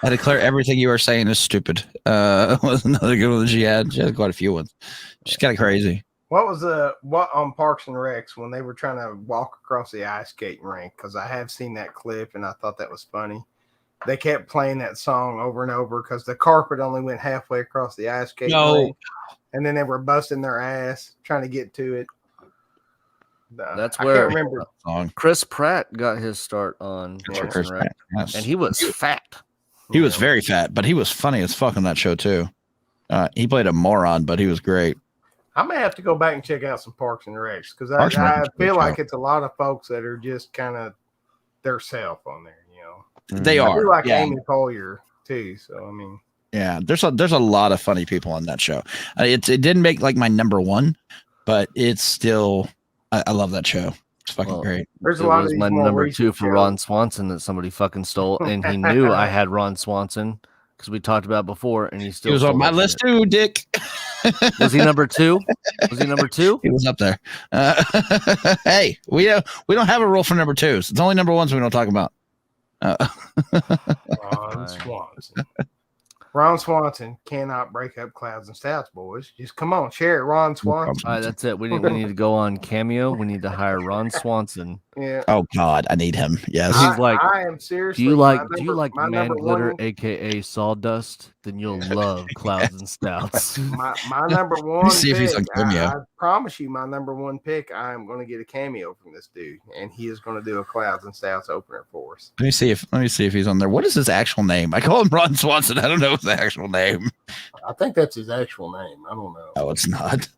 declare everything you are saying is stupid. Was another good one that she had. She had quite a few ones. She's kind of crazy. What was what on Parks and Recs when they were trying to walk across the ice skating rink? Because I have seen that clip and I thought that was funny. They kept playing that song over and over because the carpet only went halfway across the ice skating rink, and then they were busting their ass trying to get to it. That's where I can't remember. Chris Pratt got his start on Parks and Rec, and he was fat. He was very fat, but he was funny as fuck on that show too. He played a moron, but he was great. I may have to go back and check out some Parks and Recs because I feel like it's a lot of folks that are just kind of their self on there. They are. I feel like Amy Collier too. So I mean, yeah, there's a lot of funny people on that show. It didn't make like my number one, but it's still I love that show. It's fucking great. There's a lot of my number two for Ron Swanson that somebody fucking stole, and he knew I had Ron Swanson because we talked about it before, and he was on my list too, Dick. Was he number two? Was he number two? He was up there. Hey, we don't have a rule for number twos. It's only number ones we don't talk about. Ron Swanson. Ron Swanson cannot break up Clouds and Stouts, boys. Just come on, share it, Ron Swanson. All right, that's it. We need to go on Cameo. We need to hire Ron Swanson. Yeah. Oh God, I need him. Yes. He's like, I am seriously. Do you like Man Glitter, aka Sawdust? Then you'll love Clouds and Stouts. My number one. See if he's on Cameo. I promise you, my number one pick. I am going to get a cameo from this dude, and he is going to do a Clouds and Stouts opener for us. Let me see if he's on there. What is his actual name? I call him Ron Swanson. I don't know his actual name. I think that's his actual name. I don't know. No, it's not.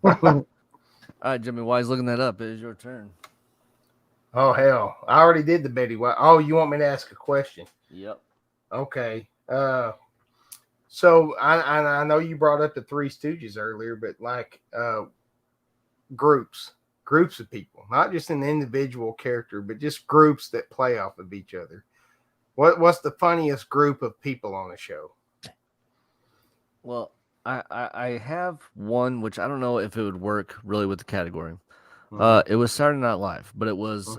All right, Jimmy, while he's looking that up, it is your turn. Oh hell! I already did the Betty White. Oh, you want me to ask a question? Yep. Okay. So I know you brought up the Three Stooges earlier, but like groups of people, not just an individual character, but just groups that play off of each other. What's the funniest group of people on the show? Well, I have one which I don't know if it would work really with the category. It was Saturday Night Live, but it was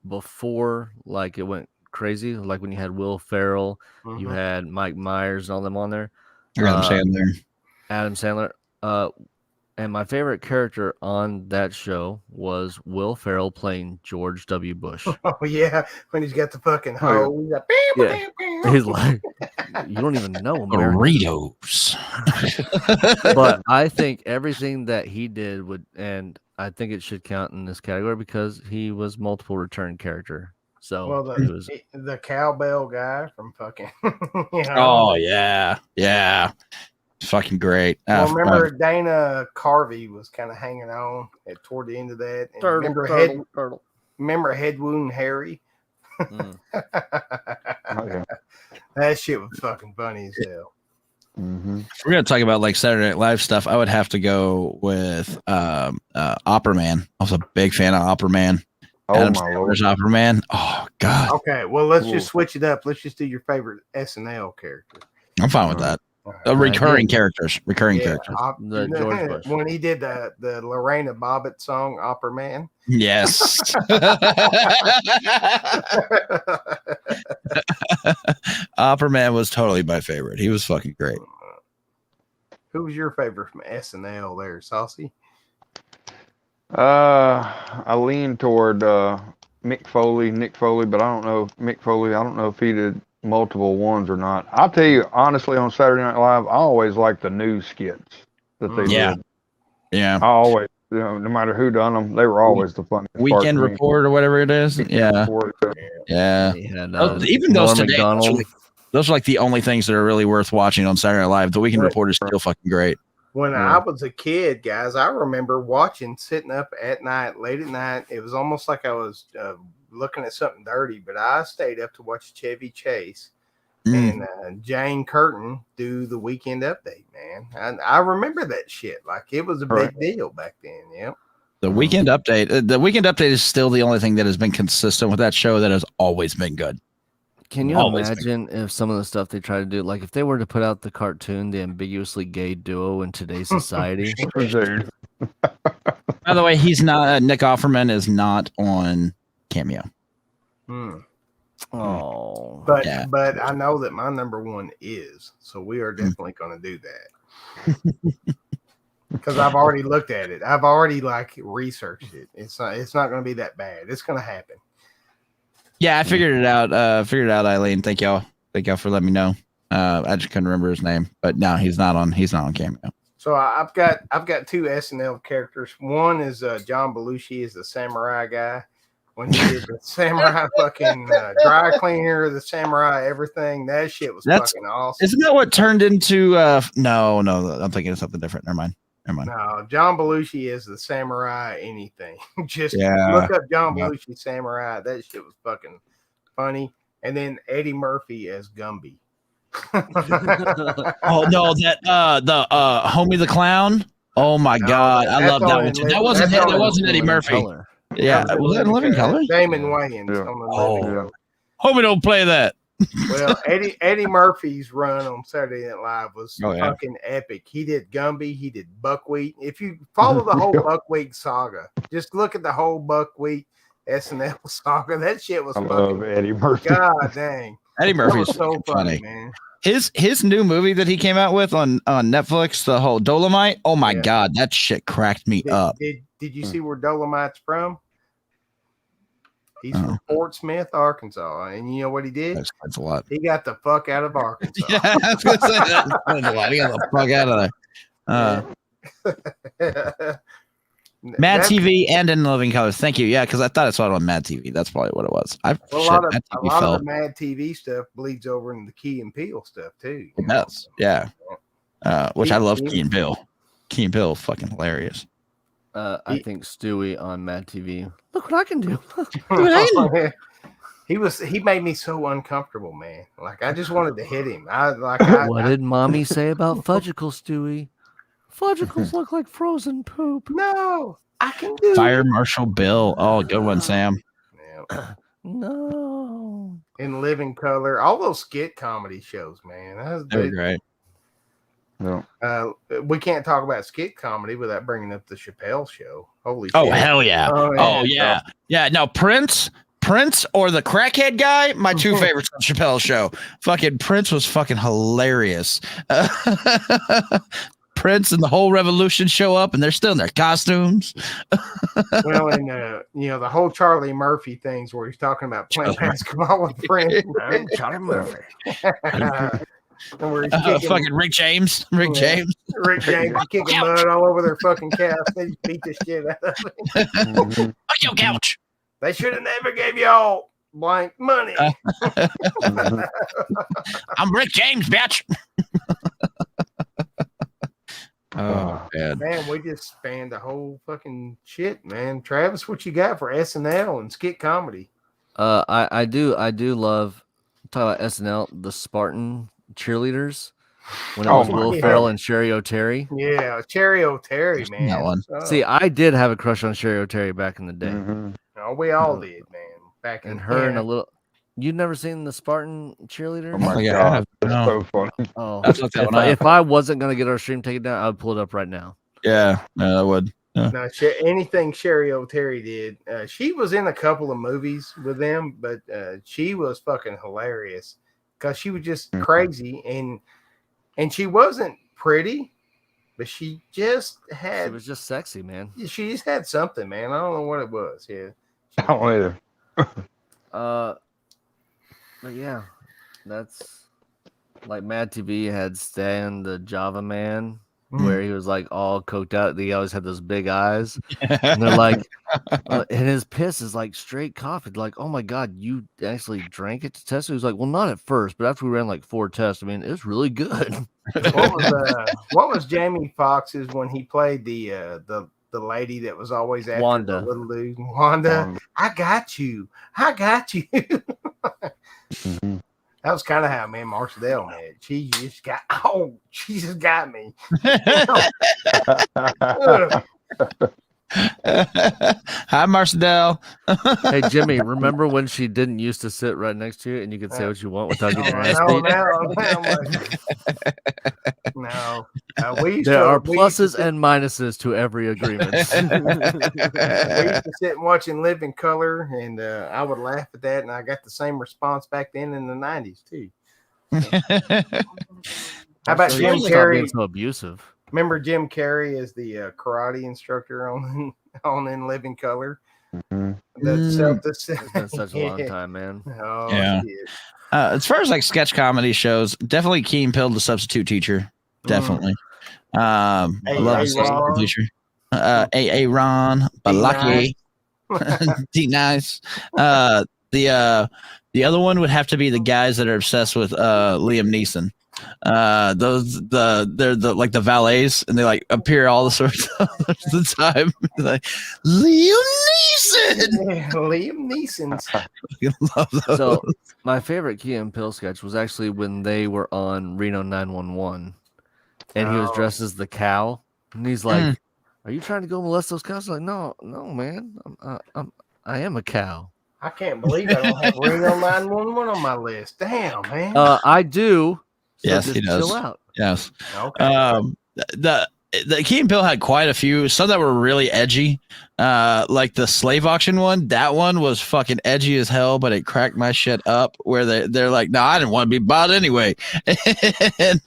before like it went crazy. Like when you had Will Ferrell, you had Mike Myers and all them on there. Adam Sandler. Adam Sandler. And my favorite character on that show was Will Ferrell playing George W. Bush. Oh yeah, when he's got the fucking Oh, hoe. He's like, Yeah. He's like, you don't even know America. Doritos. But I think everything that he did would, and I think it should count in this category because he was multiple return character. So well, he was the cowbell guy from fucking. You know? Oh yeah. Fucking great. Well, remember Dana Carvey was kind of hanging on toward the end of that. And turtle. remember Head Wound Harry? Mm. Okay. That shit was fucking funny as hell. Mm-hmm. If we're gonna talk about like Saturday Night Live stuff, I would have to go with Opera Man. I was a big fan of Opera Man. Oh Adam my lord. Sandler's Opera Man. Oh God, Okay, well let's just switch it up. Let's just do your favorite SNL character. I'm fine with that. Recurring characters. The George Bush. When he did the Lorena Bobbitt song, Opera Man. Yes. Opera Man was totally my favorite. He was fucking great. Who was your favorite from SNL there, Saucy? I lean toward Nick Foley, but I don't know Mick Foley. I don't know if he did multiple ones or not. I'll tell you honestly, on Saturday Night Live, I always liked the news skits that they did. Yeah. I always, no matter who done them, they were always the funniest. Weekend Report or whatever it is. Yeah. He had, even those Norm today, Macdonald. those are like the only things that are really worth watching on Saturday Night Live. The Weekend Report is still fucking great. When I was a kid, guys, I remember sitting up at night, late at night. It was almost like I was looking at something dirty, but I stayed up to watch Chevy Chase and Jane Curtin do the Weekend Update, man. And I remember that shit. Like it was a big deal back then. Yeah. The Weekend Update. The Weekend Update is still the only thing that has been consistent with that show that has always been good. Can you imagine if some of the stuff they try to do, like if they were to put out the cartoon, the ambiguously gay duo in today's society? Dude. By the way, he's not. Nick Offerman is not on Cameo. Oh, but I know that my number one is, so we are definitely going to do that because I've already looked at it. I've already researched it. It's not going to be that bad. It's going to happen. Yeah, I figured it out. Eileen. Thank y'all for letting me know. I just couldn't remember his name, but no, he's not on Cameo. So I've got two SNL characters. One is John Belushi is the samurai guy. When he did the samurai fucking dry cleaner, the samurai everything, that shit was fucking awesome. Isn't that what turned into? No, I'm thinking of something different. Never mind. No, John Belushi is the samurai anything. Just look up John Belushi samurai. That shit was fucking funny. And then Eddie Murphy as Gumby. Oh no, that the Homie the Clown. Oh my god, I love that one too. That wasn't Eddie Murphy. Color. Yeah, was that in Living Color? Damon Wayans on the Living Color. Homie, don't play that. Well, Eddie Murphy's run on Saturday Night Live was fucking epic. He did Gumby, he did Buckwheat. If you follow the whole Buckwheat saga, just look at the whole Buckwheat SNL saga. That shit was fucking. Love Eddie Murphy. God dang, Eddie Murphy's so funny, man. His new movie that he came out with on Netflix, the whole Dolomite. Oh my god, that shit cracked me up. Did you see where Dolomite's from? He's from Fort Smith, Arkansas, and you know what he did? That's a lot. He got the fuck out of Arkansas. Yeah, I was gonna say that. He got the fuck out of there. Mad TV and in Living Colors. Thank you. Yeah, because I thought I saw it on Mad TV. That's probably what it was. A lot of the Mad TV stuff bleeds over into the Key and Peele stuff too. It does. Yeah. Which I love Key and Peele. Key and Peele, fucking hilarious. I think Stewie on Mad TV. Look what I can do. He made me so uncomfortable, man. Like I just wanted to hit him. What did mommy say about Fudgicles, Stewie? Fudgicles look like frozen poop. No, I can do Fire Marshal Bill. Oh, good one, Sam. Yeah. No. In Living Color, all those skit comedy shows, man. They're great. No. We can't talk about skit comedy without bringing up the Chappelle Show. Holy Oh shit! hell yeah! Oh yeah, yeah. No, Prince or the crackhead guy, my two favorites on Chappelle's show. Fucking Prince was fucking hilarious. Prince and the whole revolution show up, and they're still in their costumes. Well, and the whole Charlie Murphy things where he's talking about playing basketball with friends. Charlie Murphy. And where he's kicking, fucking Rick James. Rick James kicking mud all over their fucking calf. They just beat the shit out of it. Fuck your couch. They should have never gave y'all blank money. I'm Rick James, bitch. Oh man, we just spanned the whole fucking shit, man. Travis, what you got for SNL and skit comedy? I do love talk about SNL, the Spartan cheerleaders when it was Will Ferrell and Sherry O'Terry. Yeah, Sherry O'Terry, man. That one. See, I did have a crush on Sherry O'Terry back in the day. Oh, we all did, man. Back in her and a little. You've never seen the Spartan cheerleader? Oh my god, that's so funny. Oh, if I wasn't gonna get our stream taken down, I would pull it up right now. Yeah, I would. Yeah. No, anything Sherry O'Terry did, she was in a couple of movies with them, but she was fucking hilarious because she was just crazy and she wasn't pretty, but she just had. She was just sexy, man. She just had something, man. I don't know what it was. Yeah, I don't either. But yeah, that's like Mad TV had Stan the Java Man, where he was like all coked out. He always had those big eyes, and they're like, and his piss is like straight coffee. Like, oh my god, you actually drank it to test it? He was like, well, not at first, but after we ran like 4 tests, I mean, it's really good. What was Jamie Foxx's when he played the lady that was always after Wanda. The little dude? Wanda. I got you. That was kind of how me and Marcel met. She just got me. Hi, Marcel. Hey, Jimmy, remember when she didn't used to sit right next to you and you could say what you want without getting your ass beat? No. There are pluses and minuses to every agreement. We used to sit and watch In Living Color, and I would laugh at that, and I got the same response back then in the 90s, too. How about Jim Carrey? Being so abusive. Remember Jim Carrey as the karate instructor on In Living Color? It's been such a long time, man. Oh, yeah. As far as like sketch comedy shows, definitely Key and Peele, the substitute teacher. Definitely. I love the substitute teacher. A Ron, Balaki, D Nice. The other one would have to be the guys that are obsessed with Liam Neeson. They're like the valets, and they like appear all the sorts of the time. Like Liam Neeson. Yeah, Liam Neeson. Love those. So my favorite Key and Peele sketch was actually when they were on Reno 911, and he was dressed as the cow, and he's like, "Are you trying to go molest those cows?" I'm like, no, man, I am a cow. I can't believe I don't have Reno 911 on my list. Damn, man. I do. So yes, he does. Chill out. Yes. Okay. The Key and Peele had quite a few, some that were really edgy. Like the slave auction one. That one was fucking edgy as hell, but it cracked my shit up. Where they're like, "No, I didn't want to be bought anyway." And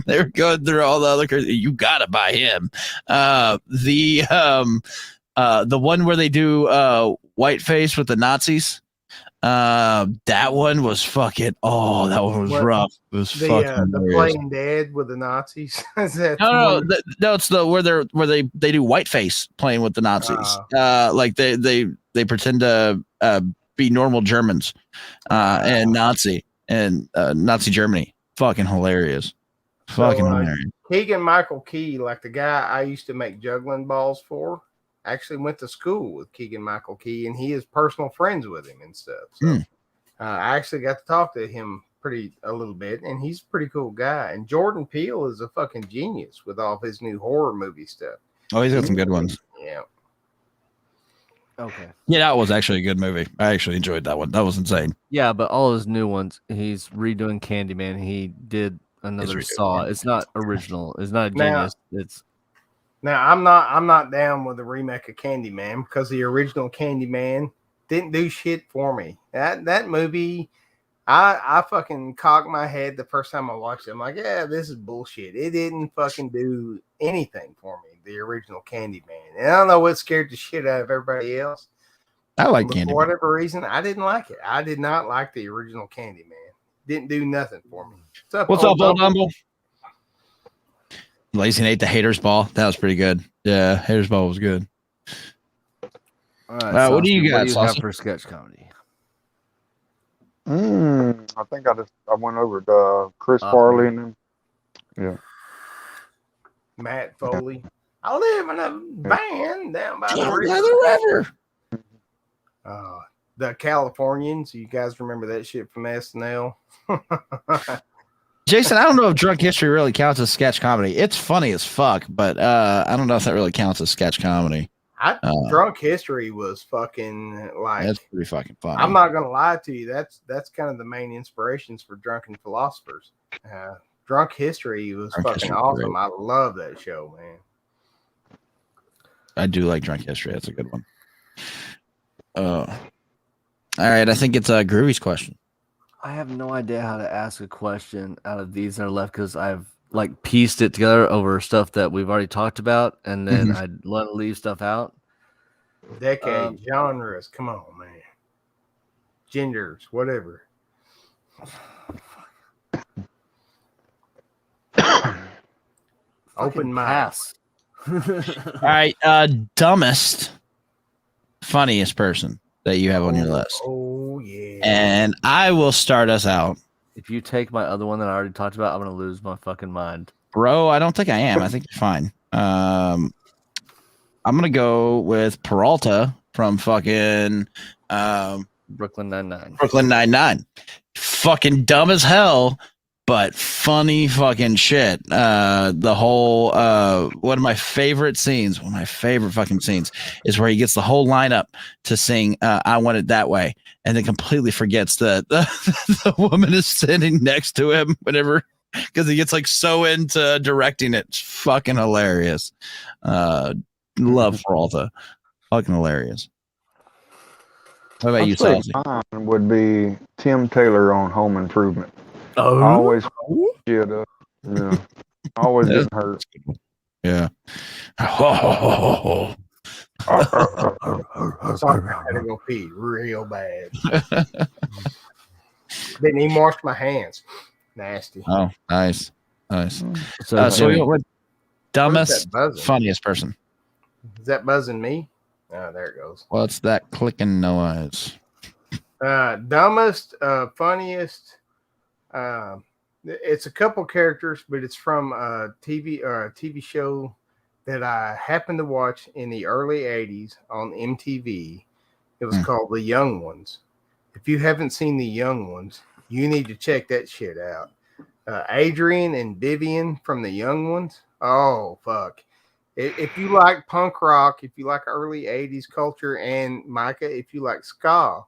they were going through all the other. You gotta buy him. The one where they do whiteface with the Nazis. That one was fucking. Oh, that one was rough. It was fucking the playing dead with the Nazis. No, it's the where they do whiteface playing with the Nazis. Like they pretend to be normal Germans, and Nazi Germany. Fucking hilarious. Hilarious. Keegan Michael Key, like the guy I used to make juggling balls for, actually went to school with Keegan Michael Key, and he is personal friends with him and stuff. So I actually got to talk to him a little bit, and he's a pretty cool guy. And Jordan Peele is a fucking genius with all of his new horror movie stuff. Oh, he's got some good ones. Yeah. Okay. Yeah, that was actually a good movie. I actually enjoyed that one. That was insane. Yeah, but all his new ones, he's redoing Candyman. He did another It's Saw. It's not original. It's not Now- genius. It's Now I'm not down with the remake of Candyman because the original Candyman didn't do shit for me. That movie, I fucking cocked my head the first time I watched it. I'm like, yeah, this is bullshit. It didn't fucking do anything for me. The original Candyman, and I don't know what scared the shit out of everybody else. I like But Candyman. for whatever reason, I didn't like it. I did not like the original Candyman. Didn't do nothing for me. What's up, old Humble? Lazy Nate, the Haters Ball. That was pretty good. Yeah, Haters Ball was good. all right. What do you Saucy, got, What do you have Saucy? for sketch comedy? I think I went over to Chris Farley and them. Matt Foley. I live in a van down by the Down river. by the river. The Californians. You guys remember that shit from SNL? Jason, I don't know if Drunk History really counts as sketch comedy. It's funny as fuck, but I don't know if that really counts as sketch comedy. Drunk History was fucking like. That's pretty fucking funny. I'm not gonna lie to you. That's kind of the main inspirations for Drunken Philosophers. Drunk History was Drunk fucking History, awesome. great. I love that show, man. I do like Drunk History. That's a good one. All right, I think it's Groovy's question. I have no idea how to ask a question out of these that are left because I've like pieced it together over stuff that we've already talked about, and then Mhm. I'd let leave stuff out. Decade, genres. Come on, man. Genders, whatever. Open mic. pass. All right, dumbest, funniest person that you have on your list. Oh yeah. And I will start us out. If you take my other one that I already talked about, I'm gonna lose my fucking mind. Bro, I don't think I am. I think you're fine. I'm gonna go with Peralta from fucking Brooklyn Nine-Nine. Brooklyn Nine-Nine. Fucking dumb as hell, but funny fucking shit. The whole one of my favorite fucking scenes is where he gets the whole lineup to sing I Want It That Way, and then completely forgets that the woman is sitting next to him whenever, because he gets like so into directing it. It's fucking hilarious. Love Peralta. Fucking hilarious. What about you, I'd say Saucy? mine would be Tim Taylor on Home Improvement. Oh, I always shit up. Yeah. Always getting hurt. Yeah. Sorry, I had to go pee real bad. Didn't even wash my hands. Nasty. Oh, nice. so So we Jimmy, went with dumbest, that buzzing? funniest person. Is that buzzing me? Oh, there it goes. What's that clicking noise? Dumbest, funniest. It's a couple characters, but it's from a TV show that I happened to watch in the early 80s on MTV. It was called The Young Ones. If you haven't seen The Young Ones, you need to check that shit out. Adrian and Vivian from The Young Ones. Oh, fuck. If you like punk rock, if you like early 80s culture, and Micah, if you like ska,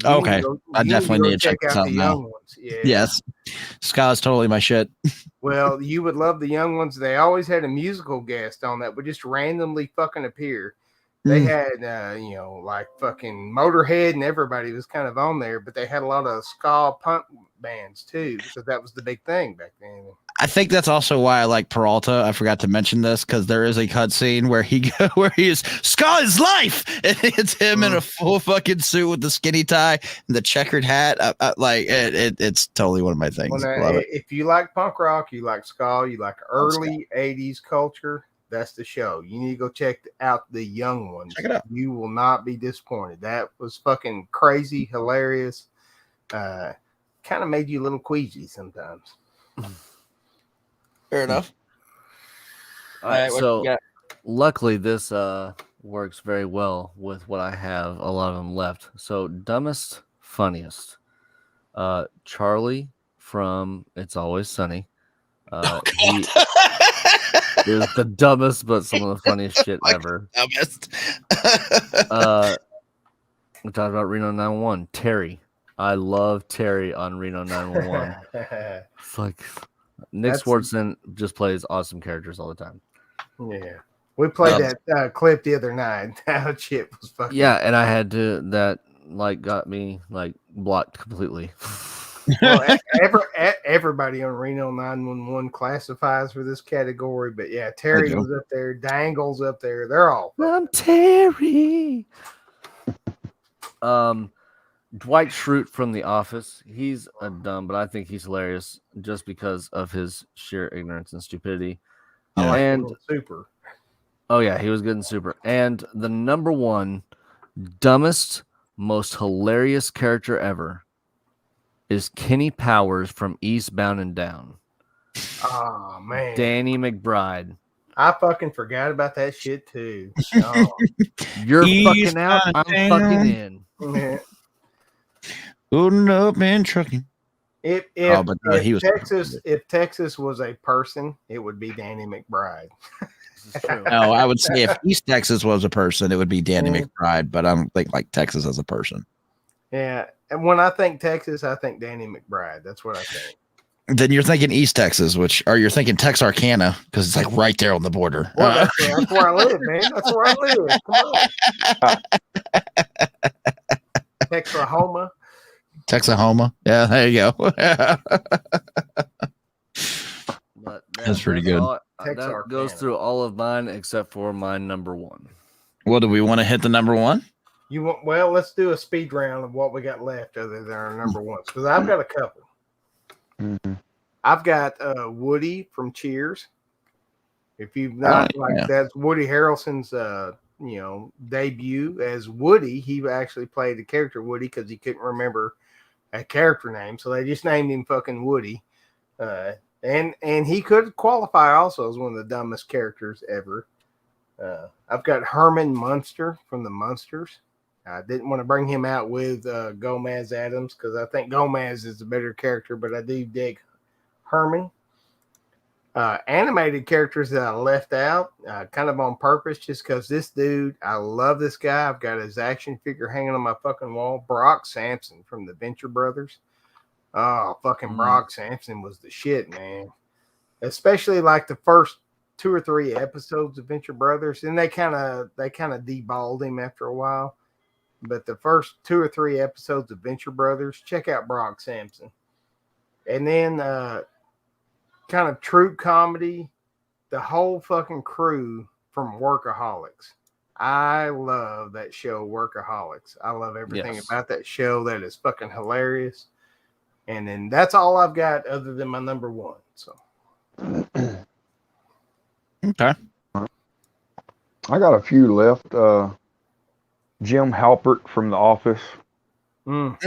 Okay, I definitely need to check this out out The now. Young Ones. Yeah. Yes. Sky's totally my shit. Well, you would love The Young Ones. They always had a musical guest on that would just randomly fucking appear. They had, like fucking Motorhead and everybody was kind of on there, but they had a lot of ska punk bands too, because that was the big thing back then. I think that's also why I like Peralta. I forgot to mention this because there is a cutscene where he is ska is life, and it's him in a full fucking suit with the skinny tie and the checkered hat. It's totally one of my things. Well, now, Love it. if you like punk rock, you like ska, you like early 80s culture, that's the show. You need to go check out The Young Ones. Check it out. You will not be disappointed. That was fucking crazy, hilarious. Kind of made you a little queasy sometimes. Fair enough. all right, what so you got? luckily this works very well with what I have. A lot of them left. So dumbest, funniest. Charlie from It's Always Sunny. He is the dumbest, but some of the funniest shit ever. Dumbest. We talked about Reno 911. Terry. I love Terry on Reno 911. It's like, Nick That's- Swartzen just plays awesome characters all the time. Yeah. We played that clip the other night. That shit was fucking. Yeah, and I had to that like got me like blocked completely. Well, everybody on Reno 911 classifies for this category, but yeah, Terry was up there, Dangle's up there. They're all. I'm Terry. Dwight Schrute from The Office. He's a dumb, but I think he's hilarious just because of his sheer ignorance and stupidity. Yeah. And Super. Oh yeah, he was good and super. And the number one dumbest, most hilarious character ever is Kenny Powers from Eastbound and Down. Oh man, Danny McBride. I fucking forgot about that shit too. Oh. You're fucking out. I'm fucking in. Man. Booting up and trucking. If Texas was a person, it would be Danny McBride. No, I would say if East Texas was a person, it would be Danny McBride, but I don't think like Texas as a person. Yeah, and when I think Texas, I think Danny McBride. That's what I think. Then you're thinking East Texas, or you're thinking Texarkana because it's like right there on the border. Well, that's where I live, man. That's where I live. Come on. Texahoma. Yeah, there you go. But that's pretty good. That goes through all of mine except for my number one. Well, do we want to hit the number one? You want? Well, let's do a speed round of what we got left other than our number ones because I've got a couple. Mm-hmm. I've got Woody from Cheers. If you've not that's Woody Harrelson's debut as Woody. He actually played the character Woody because he couldn't remember a character name, so they just named him fucking Woody. And he could qualify also as one of the dumbest characters ever. I've got Herman Munster from the Munsters. I didn't want to bring him out with Gomez Adams because I think Gomez is a better character, but I do dig Herman. Animated characters that I left out kind of on purpose just because this dude, I love this guy. I've got his action figure hanging on my fucking wall. Brock Sampson from the Venture Brothers. Oh, fucking Brock Sampson was the shit, man. Especially like the first 2 or 3 episodes of Venture Brothers. And they kind of deballed him after a while. But the first 2 or 3 episodes of Venture Brothers, check out Brock Sampson. And then kind of true comedy, the whole fucking crew from Workaholics. I love that show, Workaholics. I love everything about that show. That is fucking hilarious. And then that's all I've got other than my number one. So, okay. I got a few left. Jim Halpert from The Office. I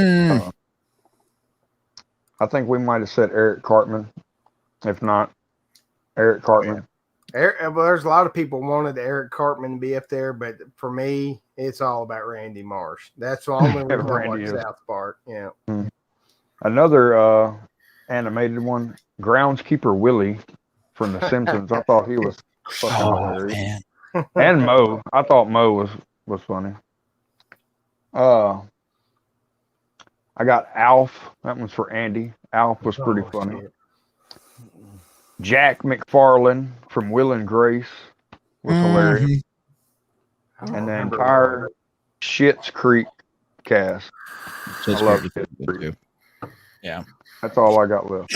think we might have said Eric Cartman. If not, Eric Cartman. Well, there's a lot of people wanted Eric Cartman to be up there, but for me, it's all about Randy Marsh. That's the only reason I watch South Park. Yeah. Another animated one, Groundskeeper Willie from The Simpsons. I thought he was fucking hilarious. Man. And Mo. I thought Mo was funny. I got Alf. That one's for Andy. Alf was pretty funny. Shit. Jack McFarlane from Will and Grace was hilarious. And the entire Schitt's Creek cast. I love Schitt's Creek. Yeah. That's all I got left.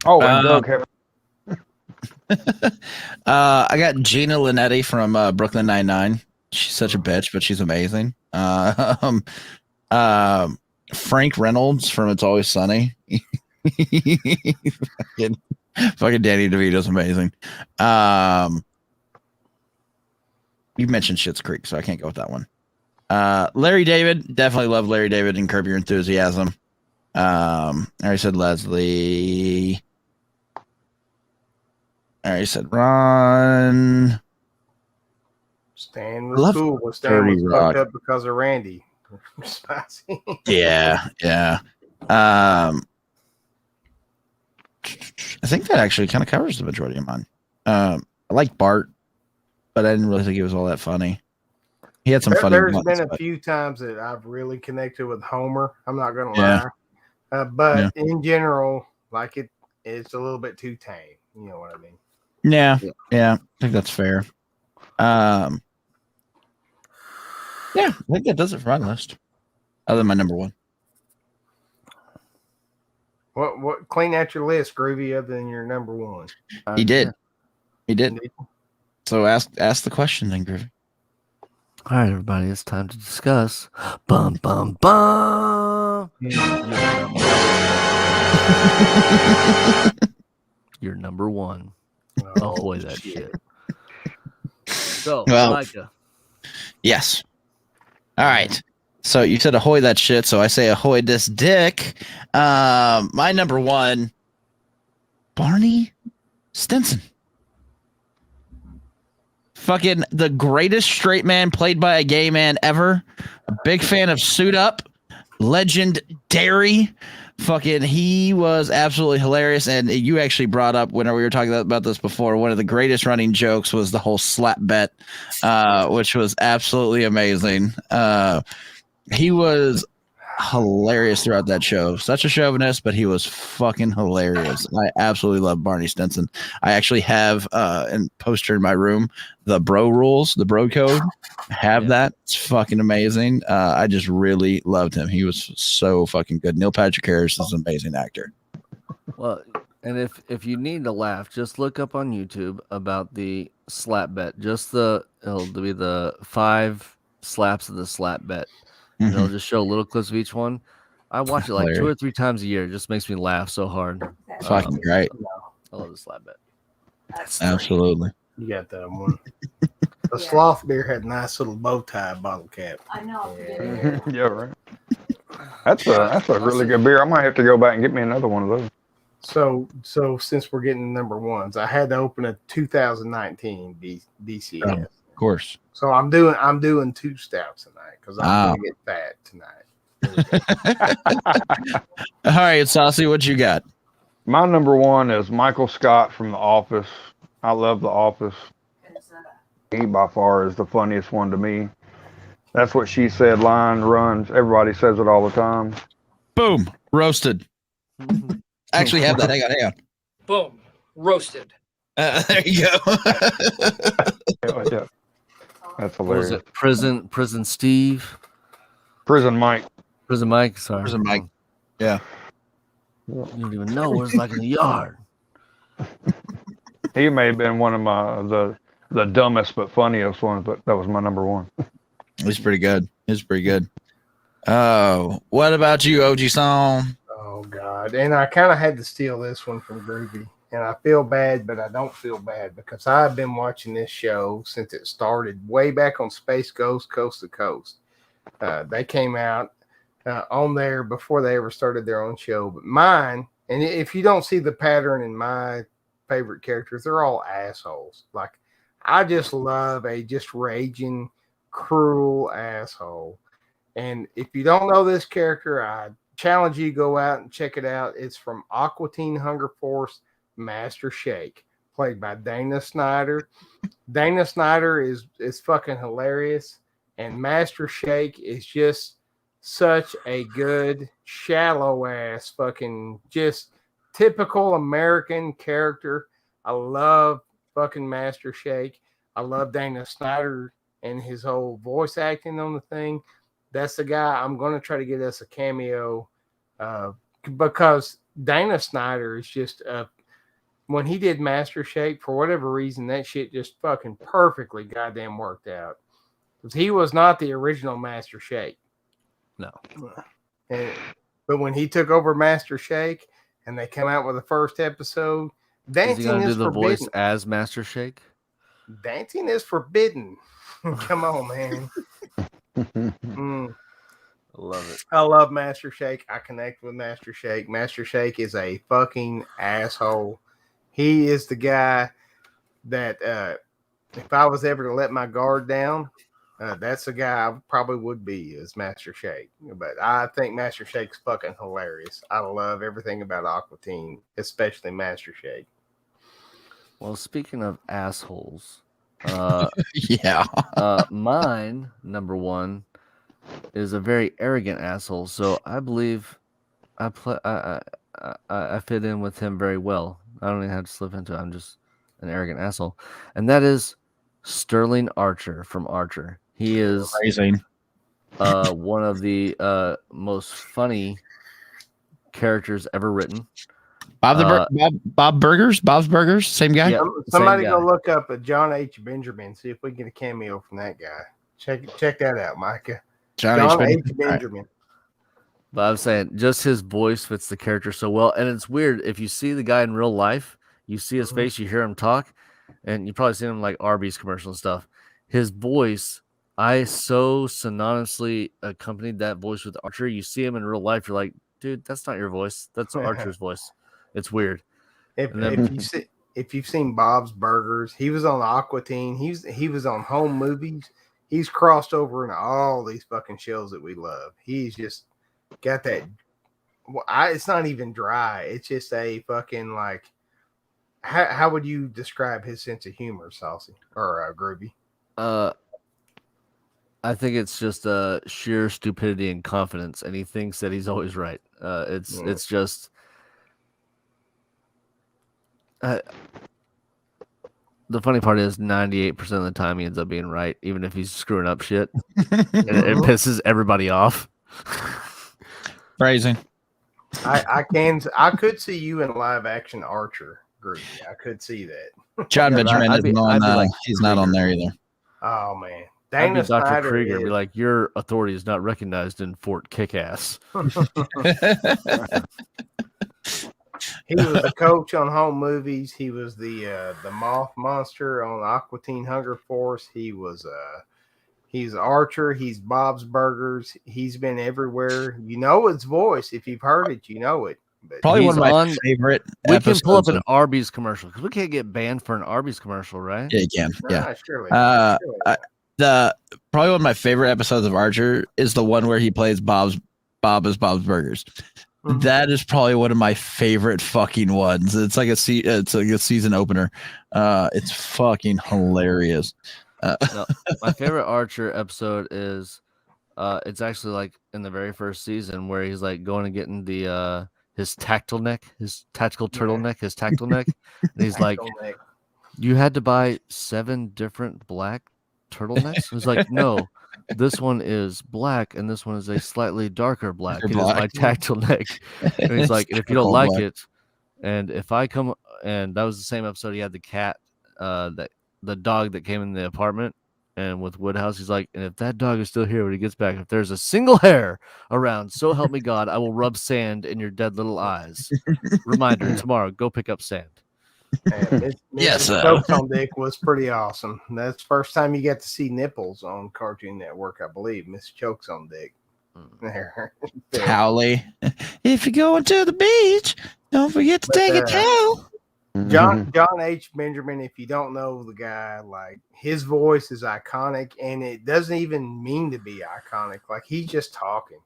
Oh, and Doug I got Gina Linetti from Brooklyn Nine-Nine. She's such a bitch, but she's amazing. Frank Reynolds from It's Always Sunny. fucking Danny DeVito's amazing. You mentioned Schitt's Creek, so I can't go with that one. Larry David, definitely love Larry David and Curb Your Enthusiasm. I already said Leslie. I already said Ron. Stan was cool, but Stan was fucked up because of Randy. yeah. I think that actually kind of covers the majority of mine. I like Bart, but I didn't really think he was all that funny. He had some funny. There's been a few times that I've really connected with Homer. I'm not gonna lie, but in general, like it's a little bit too tame. You know what I mean? Yeah. I think that's fair. Yeah, I think that does it for my list. Other than my number one. What clean out your list, Groovy, other than your number one? He did. Yeah. He did. So ask the question then, Groovy. All right, everybody, it's time to discuss. Bum bum bum. Your number one. Ahoy that shit. So, Well, Micah. Yes. All right. So you said ahoy that shit, so I say ahoy this dick. My number one, Barney Stinson. Fucking the greatest straight man played by a gay man ever. A big fan of Suit Up. Legend Dairy. Fucking he was absolutely hilarious. And you actually brought up when we were talking about this before, one of the greatest running jokes was the whole slap bet, which was absolutely amazing. He was hilarious throughout that show. Such a chauvinist, but he was fucking hilarious. I absolutely love Barney Stinson. I actually have a poster in my room, the bro rules, the bro code. I have that. It's fucking amazing. I just really loved him. He was so fucking good. Neil Patrick Harris is an amazing actor. Well, and if you need to laugh, just look up on YouTube about the slap bet. Just it'll be the 5 slaps of the slap bet. And it'll just show little clips of each one. I watch it like 2 or 3 times a year. It just makes me laugh so hard. Fucking great. I love the slap bet. Absolutely. You got that one. The sloth beer had a nice little bow tie bottle cap. I know. Yeah, right. That's a really good beer. I might have to go back and get me another one of those. So since we're getting number ones, I had to open a 2019 BCS. Oh, of course. So I'm doing 2 stouts tonight because I'm gonna get fat tonight. All right, Saucy, what you got? My number one is Michael Scott from The Office. I love The Office. He by far is the funniest one to me. That's what she said. Line runs. Everybody says it all the time. Boom, roasted. I actually have that. Hang on. Boom, roasted. There you go. Yeah. That's What was hilarious. it? Prison Steve? Prison Mike. Prison Mike, sorry. Prison Mike. Yeah. You don't even know what it's like in the yard. He may have been one of the dumbest but funniest ones, but that was my number one. He's pretty good. Oh, what about you, OG Song? Oh God! And I kind of had to steal this one from Groovy, and I feel bad, but I don't feel bad because I've been watching this show since it started way back on Space Ghost Coast to Coast. They came out on there before they ever started their own show. But mine, and if you don't see the pattern in my favorite characters, they're all assholes. Like I just love a just raging, cruel asshole. And if you don't know this character, I challenge you to go out and check it out. It's from Aqua Teen Hunger Force, Master Shake, played by Dana Snyder. Dana Snyder is fucking hilarious, and Master Shake is just such a good, shallow ass fucking just typical American character. I love fucking Master Shake. I love Dana Snyder and his whole voice acting on the thing. That's the guy I'm going to try to get us a cameo because Dana Snyder is just when he did Master Shake, for whatever reason, that shit just fucking perfectly goddamn worked out. Because he was not the original Master Shake. No. But when he took over Master Shake and they come out with the first episode, dancing is he gonna do the forbidden. voice as Master Shake? Dancing is forbidden. Come on, man. I love it. I love Master Shake. I connect with Master Shake. Master Shake is a fucking asshole. He is the guy that if I was ever to let my guard down, that's the guy I probably would be is Master Shake. But I think Master Shake's fucking hilarious. I love everything about Aqua Teen, especially Master Shake. Well, speaking of assholes, Yeah. mine number one is a very arrogant asshole. So I believe I I fit in with him very well. I don't even have to slip into it. I'm just an arrogant asshole. And that is Sterling Archer from Archer. He is Amazing. one of the most funny characters ever written. Bob Burgers, Bob's Burgers, same guy. Yeah, Somebody same go guy. look up a John H. Benjamin, see if we can get a cameo from that guy. Check that out, Micah. John H. Benjamin. But I'm saying just his voice fits the character so well. And it's weird. If you see the guy in real life, you see his face, you hear him talk, and you probably seen him like Arby's commercial and stuff. His voice, I so synonymously accompanied that voice with Archer. You see him in real life, you're like, dude, that's not your voice. That's Archer's voice. It's weird. If you've seen Bob's Burgers, he was on Aqua Teen. He was on Home Movies. He's crossed over into all these fucking shows that we love. He's just got that. It's not even dry. It's just a fucking like. How would you describe his sense of humor, Saucy or Groovy? I think it's just sheer stupidity and confidence, and he thinks that he's always right. It's just. The funny part is 98% of the time he ends up being right, even if he's screwing up shit. And it pisses everybody off. Phrasing. I could see you in live action Archer, Groovy. I could see that. John Benjamin I'd be isn't on. like He's not on there either. Oh man. I'd be Dana Dr. Snyder Krieger, be like, your authority is not recognized in Fort Kickass. He was the coach on Home Movies. He was the Moth Monster on Aqua Teen Hunger Force. He's Archer. He's Bob's Burgers. He's been everywhere. You know his voice. If you've heard it, you know it. But Probably one of my on- favorite. We can pull up episodes an Arby's commercial because we can't get banned for an Arby's commercial, right? Yeah, you can. Yeah. Surely. Probably one of my favorite episodes of Archer is the one where he plays Bob as Bob's Burgers. Mhm. That is probably one of my favorite fucking ones. It's like a season opener. It's fucking hilarious. No, my favorite Archer episode is it's actually like in the very first season where he's like going and getting the his tactile neck, his tactical turtleneck, his tactile neck. And he's like, you had to buy 7 different black turtlenecks? He's like, no, this one is black and this one is a slightly darker black. It is my tactile neck. And he's like, and if you don't like it, and if I come, and that was the same episode he had the cat, that the dog that came in the apartment and with Woodhouse, he's like, and if that dog is still here when he gets back, if there's a single hair around, so help me God, I will rub sand in your dead little eyes. Reminder, tomorrow, go pick up sand. Yes, Jokes on Dick was pretty awesome. That's the first time you got to see nipples on Cartoon Network, I believe. Miss Chokes on Dick. There. Howley. If you're going to the beach, don't forget to take a towel. John H. Benjamin, if you don't know the guy, like his voice is iconic and it doesn't even mean to be iconic. Like he's just talking.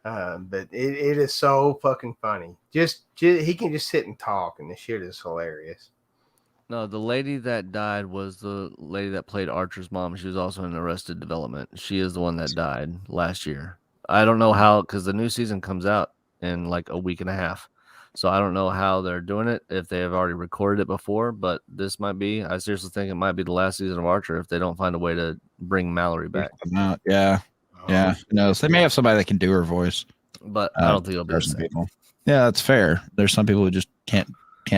But it is so fucking funny. Just he can just sit and talk and the shit is hilarious. No, the lady that died was the lady that played Archer's mom. She was also in Arrested Development. She is the one that died last year. I don't know how, because the new season comes out in like a week and a half. So I don't know how they're doing it, if they have already recorded it before, but this might be. I seriously think it might be the last season of Archer if they don't find a way to bring Mallory back. Yeah. Yeah. Who knows? They may have somebody that can do her voice. But I don't think it'll be the same. People. Yeah, that's fair. There's some people who just can't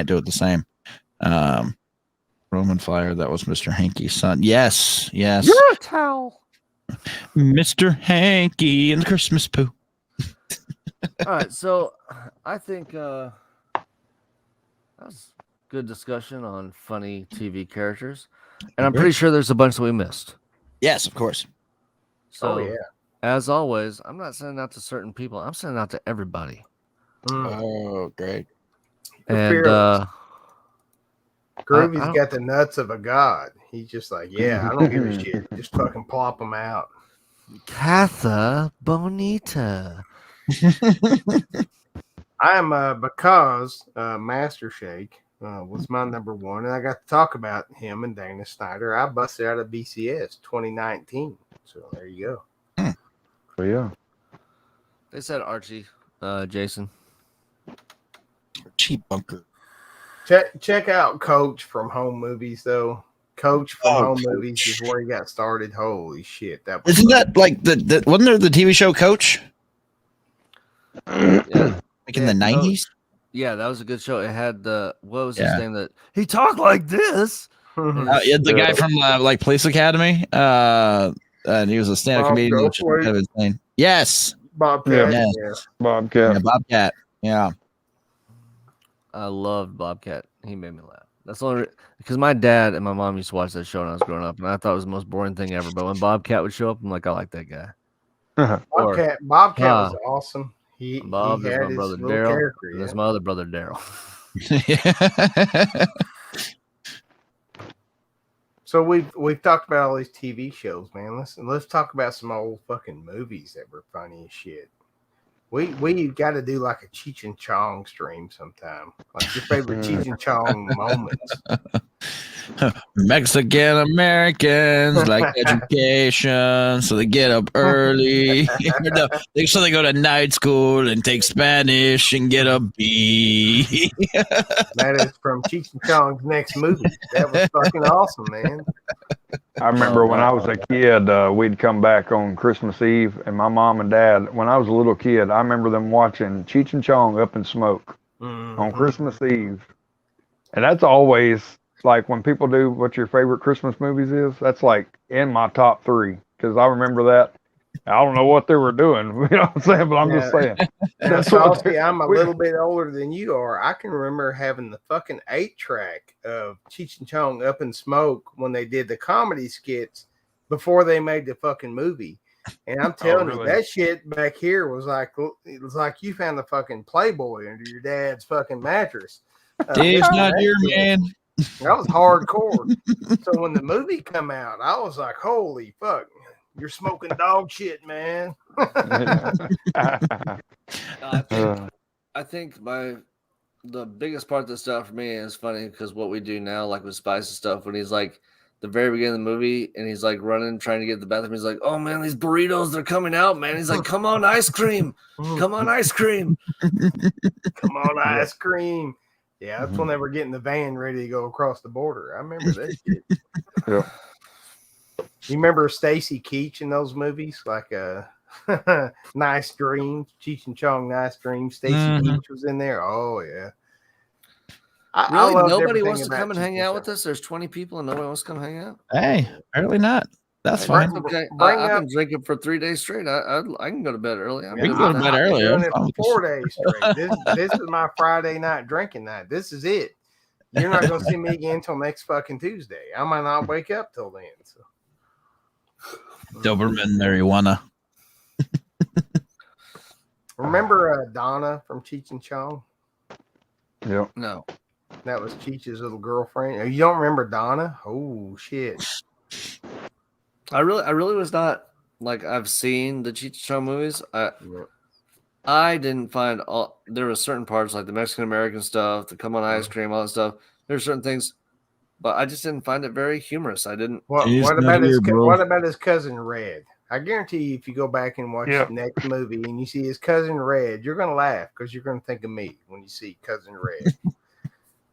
do it the same. Roman Flyer, that was Mr. Hankey's son. Yes. You're a towel. Mr. Hankey and the Christmas poo. All right, so I think that was good discussion on funny TV characters, and I'm pretty sure there's a bunch that we missed. Yes, of course. So, as always, I'm not sending out to certain people. I'm sending out to everybody. Oh, great! And Groovy's got the nuts of a god. He's just like, yeah, I don't give a shit. Just fucking plop them out. Catha Bonita. I am because Master Shake was my number one, and I got to talk about him and Dana Snyder. I busted out of BCS 2019, so there you go. So yeah, They said Archie, Jason. Cheap bunker. Check out Coach from Home Movies though. Coach from Home Movies is where he got started. Holy shit! Isn't that like the wasn't there the TV show Coach? Yeah. Like in the 90s? Yeah, that was a good show. It had the what was his name that he talked like this? Yeah, the guy from like Police Academy. And he was a stand-up comedian. Which is kind of insane. Yes. Bobcat. Yeah. Bobcat. Yeah, Bobcat. Yeah. I loved Bobcat. He made me laugh. That's the only because my dad and my mom used to watch that show when I was growing up, and I thought it was the most boring thing ever. But when Bobcat would show up, I'm like, I like that guy. Bobcat was awesome. Bob is had my his brother little Daryl. character. And that's my other brother Daryl. So we've talked about all these TV shows, man. Let's talk about some old fucking movies that were funny as shit. We got to do like a Cheech and Chong stream sometime. Like your favorite Cheech and Chong moments. Mexican Americans like education, so they get up early. So they go to night school and take Spanish and get a B. That is from Cheech and Chong's next movie. That was fucking awesome, man. I remember when I was a kid, we'd come back on Christmas Eve, and my mom and dad, when I was a little kid, I remember them watching Cheech and Chong Up in Smoke on Christmas Eve. And that's always like when people do what your favorite Christmas movies is, that's like in my top 3 because I remember that. I don't know what they were doing, you know what I'm saying, but I'm just saying. That's I'm a little bit older than you are. I can remember having the fucking 8-track of Cheech and Chong Up in Smoke when they did the comedy skits before they made the fucking movie. And I'm telling you, that shit back here was like you found the fucking Playboy under your dad's fucking mattress. Dave's not here, man. That was hardcore. So when the movie come out, I was like, holy fuck. You're smoking dog shit, man. I think the biggest part of the stuff for me is funny because what we do now, like with Spice and stuff, when he's like the very beginning of the movie and he's like running, trying to get to the bathroom, he's like, oh man, these burritos, they're coming out, man. He's like, come on, ice cream. Come on, ice cream. Come on, ice cream. Yeah, that's when they were getting the van ready to go across the border. I remember that shit. Yeah. You remember Stacy Keach in those movies? Like Nice Dreams, Cheech and Chong, Nice Dreams. Stacy Keach was in there. Oh, yeah. Really? Nobody wants to come and hang out with us? There's 20 people and nobody wants to come hang out? Hey, apparently not. That's fine. Okay. I've been drinking for 3 days straight. I can go to bed early. We can go to bed early. Doing it for 4 days straight. This is my Friday night drinking night. This is it. You're not going to see me again until next fucking Tuesday. I might not wake up till then. So. Doberman marijuana. Remember Donna from Cheech and Chong? Yep. No. That was Cheech's little girlfriend. You don't remember Donna? Oh shit! I really was not like I've seen the Cheech and Chong movies. I didn't find all. There were certain parts like the Mexican American stuff, the Come on Ice Cream, all that stuff. There's certain things, but I just didn't find it very humorous. I didn't. What about his cousin Red? I guarantee you, if you go back and watch the next movie and you see his cousin Red, you're gonna laugh because you're gonna think of me when you see cousin Red.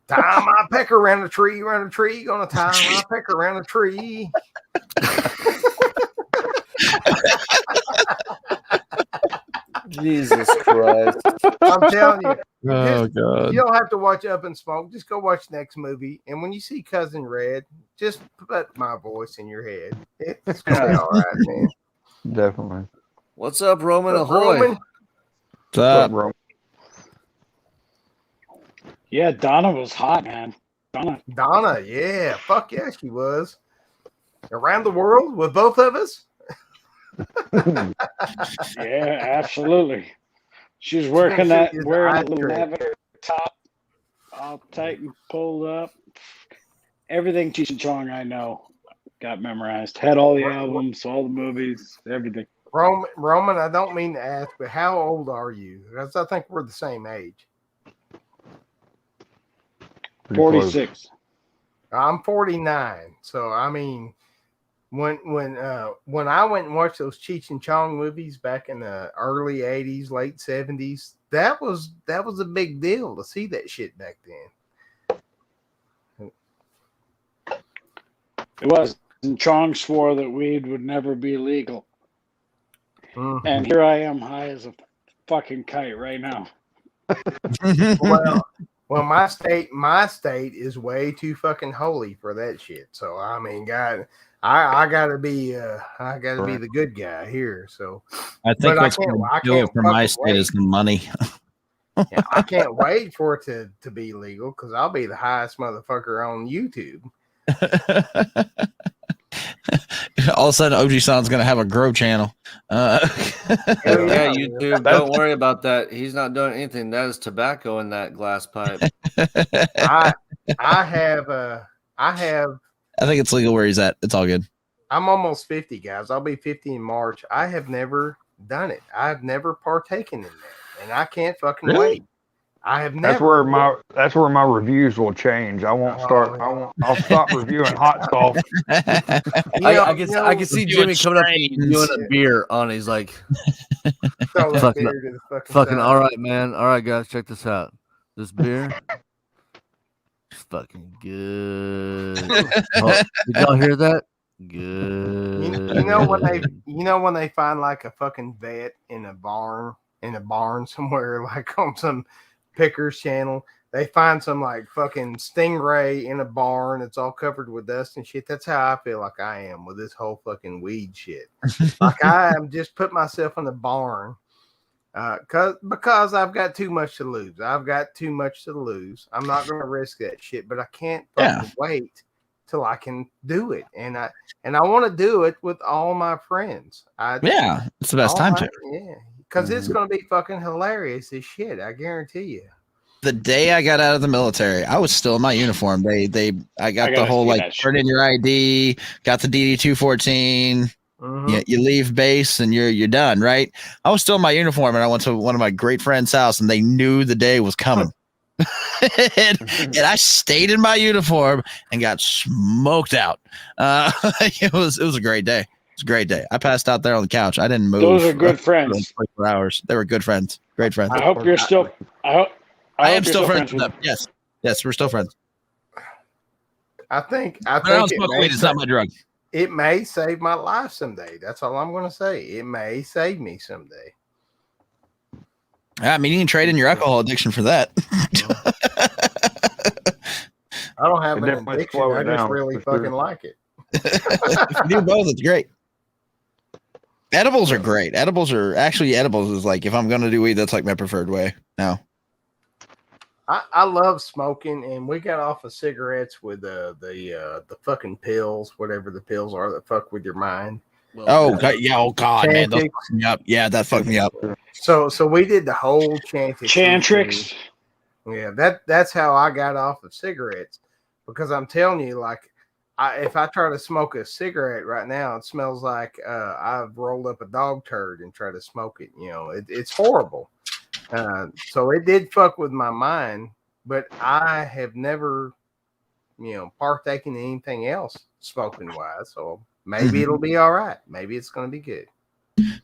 Tie my pecker around the tree, gonna tie my pecker around the tree. Jesus Christ. I'm telling you. Oh, God. You don't have to watch Up in Smoke. Just go watch the next movie. And when you see Cousin Red, just put my voice in your head. It's gonna be all right, man. Definitely. What's up, Roman Ahoy? Roman? What's up, Roman? Yeah, Donna was hot, man. Donna, yeah. Fuck yeah, she was. Around the world with both of us? Yeah, absolutely. She was wearing that little lavender top, all tight and pulled up. Everything Cheech and Chong I know got memorized. Had all the albums, all the movies, everything. Roman, I don't mean to ask, but how old are you? Because I think we're the same age. 46. I'm 49. So, I mean, when I went and watched those Cheech and Chong movies back in the early '80s, late '70s, that was a big deal to see that shit back then. It was. And Chong swore that weed would never be legal. Mhm. And here I am high as a fucking kite right now. Well, my state is way too fucking holy for that shit. So I mean, God, I gotta be the good guy here. So I think but I what's can't going to I do it can't for my fucking state wait. is the money. Yeah, I can't wait for it to be legal because I'll be the highest motherfucker on YouTube. All of a sudden, OG San's going to have a grow channel. Hell Yeah, yeah. YouTube. Don't worry about that. He's not doing anything. That is tobacco in that glass pipe. I have I think it's legal where he's at. It's all good. I'm almost 50, guys. I'll be 50 in March. I have never done it. I've never partaken in that, and I can't fucking wait. I have never. That's where my reviews will change. I won't start. I'll stop reviewing hot stuff. I can see Jimmy coming up and doing a beer on. He's like, fucking all right, man. All right, guys, check this out. This beer is fucking good. Oh, did y'all hear that? Good. You know when they find like a fucking vet in a barn somewhere, like on some Pickers channel, they find some like fucking stingray in a barn. It's all covered with dust and shit. That's how I feel like I am with this whole fucking weed shit. Like I am just put myself in the barn because I've got too much to lose. I'm not going to risk that shit, but I can't fucking wait till I can do it. And I want to do it with all my friends. It's the best time to. Yeah. Because it's going to be fucking hilarious as shit. I guarantee you. The day I got out of the military, I was still in my uniform. I got the whole like turn in your ID, got the DD 214. Mm-hmm. You leave base and you're done, right? I was still in my uniform and I went to one of my great friends' house and they knew the day was coming. and I stayed in my uniform and got smoked out. It was a great day. It's a great day. I passed out there on the couch. I didn't move. Those are good friends. 24 hours. They were good friends. Great friends. I hope you're still. I am still friends with them. Yes, we're still friends. I think it's not my drug. It may save my life someday. That's all I'm going to say. It may save me someday. I mean, you can trade in your alcohol addiction for that. I don't have an addiction. I just really fucking like it. If you do both, it's great. Edibles are great. Edibles is like, if I'm going to do weed, that's like my preferred way now. I love smoking, and we got off of cigarettes with the fucking pills, whatever the pills are that fuck with your mind. God, man, those fucked me up. Yeah, that fucked me up. So we did the whole Chantrix. Yeah, that's how I got off of cigarettes, because I'm telling you, like, if I try to smoke a cigarette right now, it smells like I've rolled up a dog turd and tried to smoke it. You know, it's horrible. So it did fuck with my mind, but I have never, partaken in anything else smoking wise. So maybe it'll be all right. Maybe it's going to be good.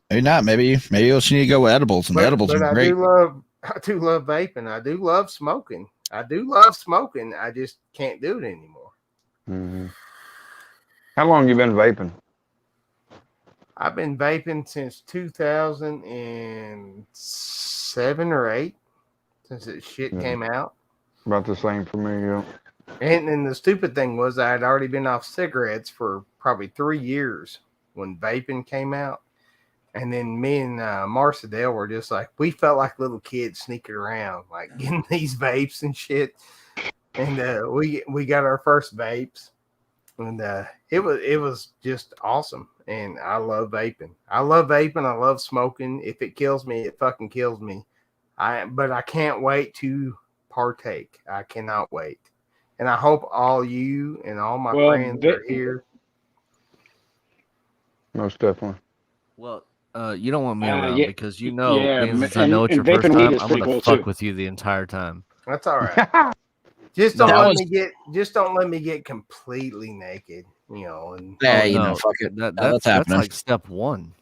Maybe not. Maybe you need to go with edibles, and edibles are great. I do love vaping. I do love smoking. I just can't do it anymore. Mm-hmm. How long you been vaping? I've been vaping since 2007 or 8, since that shit came out. About the same for me, yeah. And then the stupid thing was I had already been off cigarettes for probably 3 years when vaping came out. And then me and Marcedale were just like, we felt like little kids sneaking around, like getting these vapes and shit. And we got our first vapes. And it was just awesome. And I love vaping. I love smoking. If it kills me, it fucking kills me. But I can't wait to partake. I cannot wait. And I hope all you and all my friends are here. Most definitely. Well, you don't want me around because I know it's your and first time. I'm cool gonna fuck with you the entire time. That's all right. Just don't let me get completely naked. you know, and Yeah, no, fuck it. That's That's happening. like step one.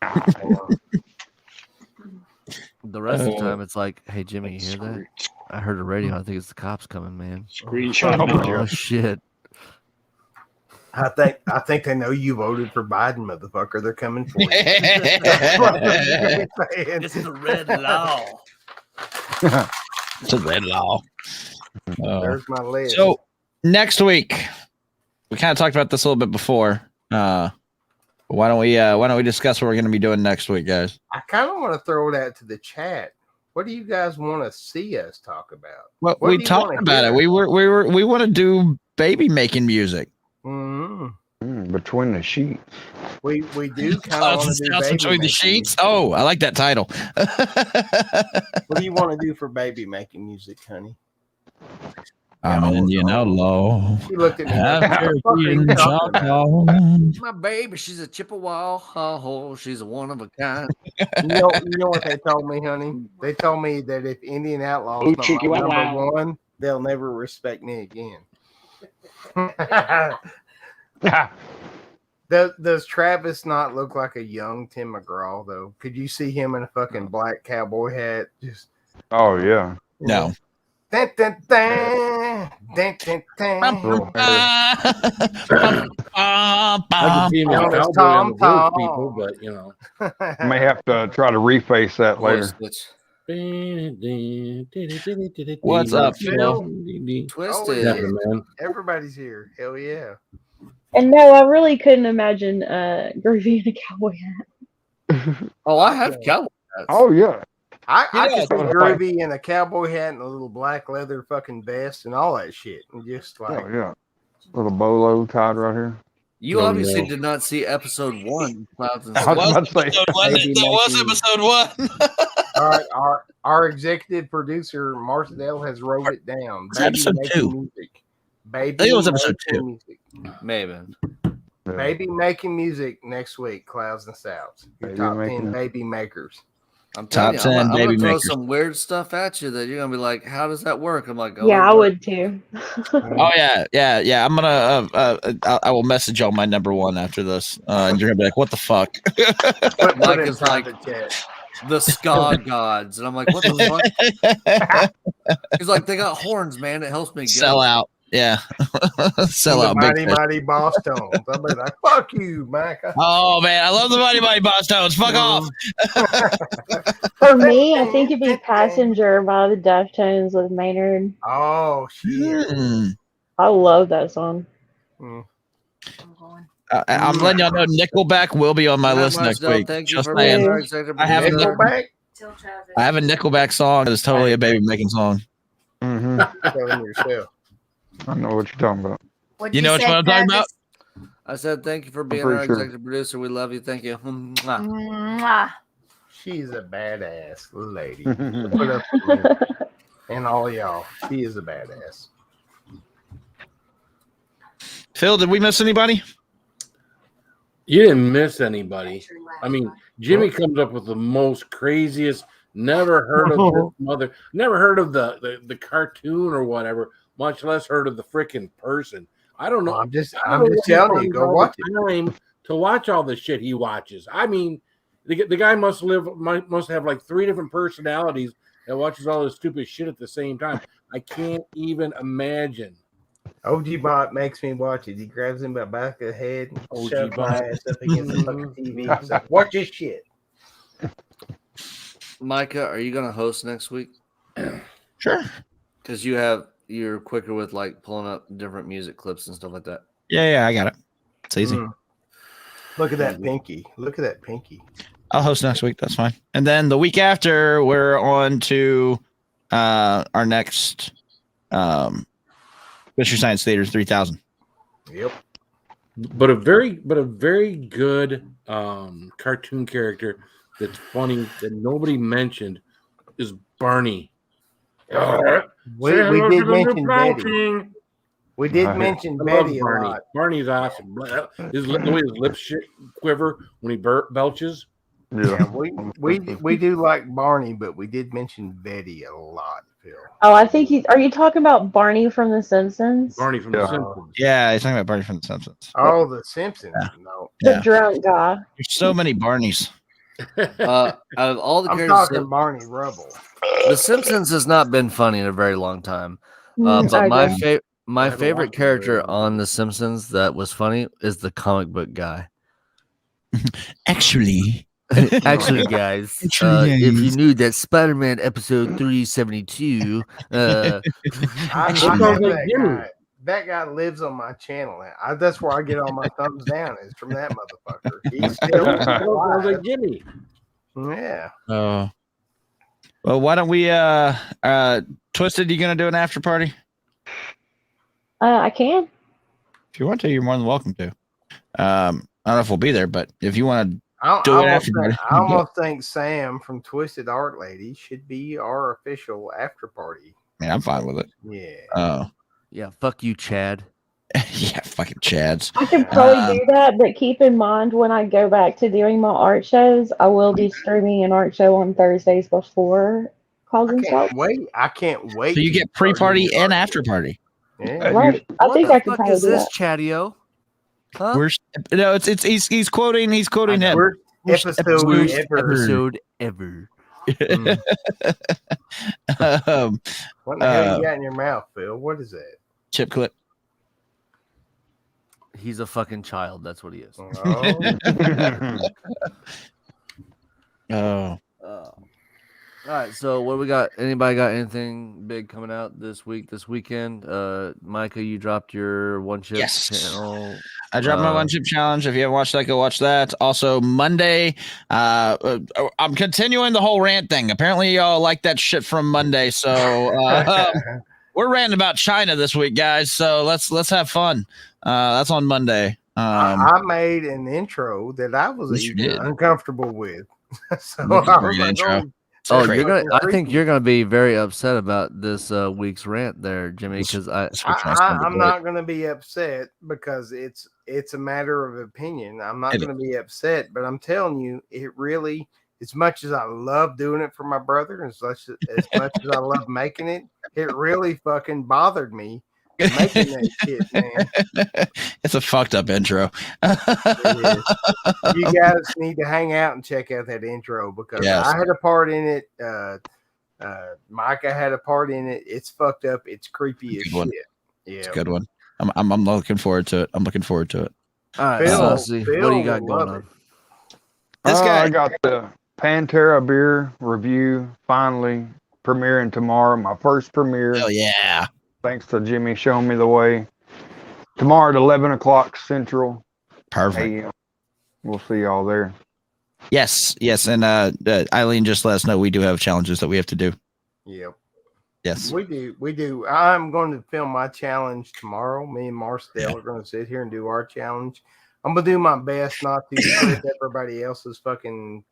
you know, The rest of the time, it's like, hey Jimmy, you hear that? I heard a radio. I think it's the cops coming, man. Screenshot Oh, picture. Oh shit! I think they know you voted for Biden, motherfucker. They're coming for you. It's the red law. It's a red law. There's my list. So next week, we kind of talked about this a little bit before. Why don't we discuss what we're going to be doing next week, guys? I kind of want to throw that to the chat. What do you guys want to see us talk about? Well, What we do you talked wanna about hear? it. We want to do baby making music. Between the sheets. We do kind of Clouds want and to do Stouts baby between the making sheets. music. Oh, I like that title. What do you want to do for baby making music, honey? I'm an Indian outlaw. She looked at me Have like, turkey what the fuck are you and talking about? chocolate. My baby, she's a Chippewa. Oh, she's a one of a kind. You know what they told me, honey? They told me that if Indian Outlaws Ooh, not cheeky my wow number wow. one, they'll never respect me again. Does Travis not look like a young Tim McGraw though? Could you see him in a fucking black cowboy hat? Just Oh yeah. No. dun, dun, dun, dun, dun, dun. Little hair. I can see him as Known as cowboy on the Tom blues, people, but you know. May have to try to reface that later. What's up, Phil? Twisted. Oh, Yeah, man. everybody's here. Hell yeah. And no, I really couldn't imagine Groovy in a cowboy hat. Oh, I have cowboy hats. Oh yeah. I Yeah, can see so do I. Groovy in a cowboy hat and a little black leather fucking vest and all that shit. And just like, Oh yeah. Little bolo tied right here. You Oh, obviously no. did not see episode 1, Clouds and I was Stouts. about to say. That was episode 1. all right, our executive producer Marcel has wrote it down. Was that episode making 2? music. Baby I think it was episode making 2. Music. Maybe. Yeah. Baby making music next week. Clouds and Stouts. Your Baby top 10 making- baby makers. I'm telling Top you, 10 I'm gonna baby throw makers. some weird stuff at you that you're gonna be like, "How does that work?" I'm like, "Oh, Yeah, I it would too. Oh yeah. I'm gonna. I will message y'all my number 1 after this, and you're gonna be like, "What the fuck?" Put Mike it in is like- private chat. the ska gods," and I'm like, "What the fuck?" He's like, "They got horns, man. It helps me get Sell out. Yeah. Sell The out. Big mighty, fish. mighty boss tones. I'll be like, fuck you, Micah. Oh man, I love the Mighty Mighty Boss Tones. Fuck off. For me, I think it'd be Passenger by the Deftones with Maynard. Oh, shit. I love that song. I'm going. I'm letting y'all know Nickelback will be on my Not list much, next though. week. Thank you Just for saying. being our executive I have producer. Nickelback? Tell Travis. I have a Nickelback song that is totally a baby making song. Mm-hmm. Telling yourself. I know what you're talking about. What'd You know say, what I'm talking about? Travis? I said, "Thank you for being pretty our sure. executive producer. We love you. Thank you." Mwah. Mwah. She's a badass lady. Put up with me. And all y'all. She is a badass. Phil, did we miss anybody? You didn't miss anybody. I mean, Jimmy comes up with the most craziest. Never heard of this mother. Never heard of the cartoon or whatever. Much less heard of the freaking person. I don't know. I'm just I don't know telling where you, he go finds watch the it. time to watch all the shit he watches. I mean, the guy must have like 3 different personalities that watches all this stupid shit at the same time. I can't even imagine. OG Bot makes me watch it. He grabs him by the back of the head and OG shoves my Bot. ass up against the fucking TV. He's like, watch this shit. Micah, are you gonna host next week? Sure. Because you're quicker with like pulling up different music clips and stuff like that. Yeah, I got it. It's easy. Look at that pinky. Look at that pinky. I'll host next week. That's fine. And then the week after, we're on to our next Fisher Science Theater 3000. Yep. But a very good cartoon character that's funny that nobody mentioned is Barney. We Say hello did to the mention new Brown Betty. King. We did I mention I love Betty a Barney. lot. Barney's awesome. The way his lips quiver when he belches. Yeah, we do like Barney, but we did mention Betty a lot, Phil. Oh, I think he's. Are you talking about Barney from The Simpsons? Barney from The Simpsons. Yeah, he's talking about Barney from The Simpsons. Oh, The Simpsons. Yeah. No. The Yeah. drunk guy. There's so many Barneys. Out of all the I'm characters, talking Barney Rubble. The Simpsons has not been funny in a very long time. Mm, But I my agree. my I haven't favorite watched it very character long. on The Simpsons that was funny is the comic book guy. Actually, Actually, guys, Actually, if you guys. knew that Spider-Man episode 372, I Actually, know Jimmy. that guy. That guy lives on my channel. That's where I get all my thumbs down. Is from that motherfucker. He's still Sounds alive. like Jimmy. Yeah. well, why don't we Twisted, you gonna do an after party? I can. If you want to, you're more than welcome to. I don't know if we'll be there, but if you want to I do it almost after think, party, I almost think Sam from Twisted Art Lady should be our official after party. man, I'm fine with it. Yeah. yeah, fuck you, Chad. Yeah, fucking Chads. I could probably do that, but keep in mind when I go back to doing my art shows, I will be streaming an art show on Thursdays before CLouds and Stouts. I can't wait. So you to get start pre-party doing and art. after party. Yeah. Right. I What think the I could fuck probably is do this, that. Chatio? Huh? No, he's quoting him. Worst episode Episode ever. ever. What the hell you got in your mouth, Phil? What is that? Chip clip. He's a fucking child. That's what he is. Oh. All right, so what do we got? Anybody got anything big coming out this weekend? Micah, you dropped your one chip channel. I dropped my one chip challenge. If you haven't watched that, go watch that. Also, Monday, I'm continuing the whole rant thing. Apparently, y'all like that shit from Monday, so we're ranting about China this week, guys. So let's have fun. That's on Monday. I made an intro that I was Yes, you even did. uncomfortable with. So That's a I was great like, intro. Oh, Great. you're gonna. I think creepy. you're gonna be very upset about this week's rant, there, Jimmy. Because I'm not going to be upset because it's a matter of opinion. I'm not going to be upset, but I'm telling you, it really, as much as I love doing it for my brother, as much as I love making it, it really fucking bothered me making that shit, man. It's a fucked up intro. It is. You guys need to hang out and check out that intro because I had a part in it. Micah had a part in it. It's fucked up. It's creepy as shit. Yeah, it's a good one. I'm looking forward to it. all right, Phil, Saucy, what do you got will going love on? This guy, I got the Pantera beer review finally premiering tomorrow. My first premiere. Oh yeah! Thanks to Jimmy showing me the way. Tomorrow at 11 o'clock Central. Perfect. AM. We'll see y'all there. Yes, and Eileen just let us know we do have challenges that we have to do. Yep. Yes, we do. I'm going to film my challenge tomorrow. Me and Marcel are going to sit here and do our challenge. I'm going to do my best not to spread everybody else's fucking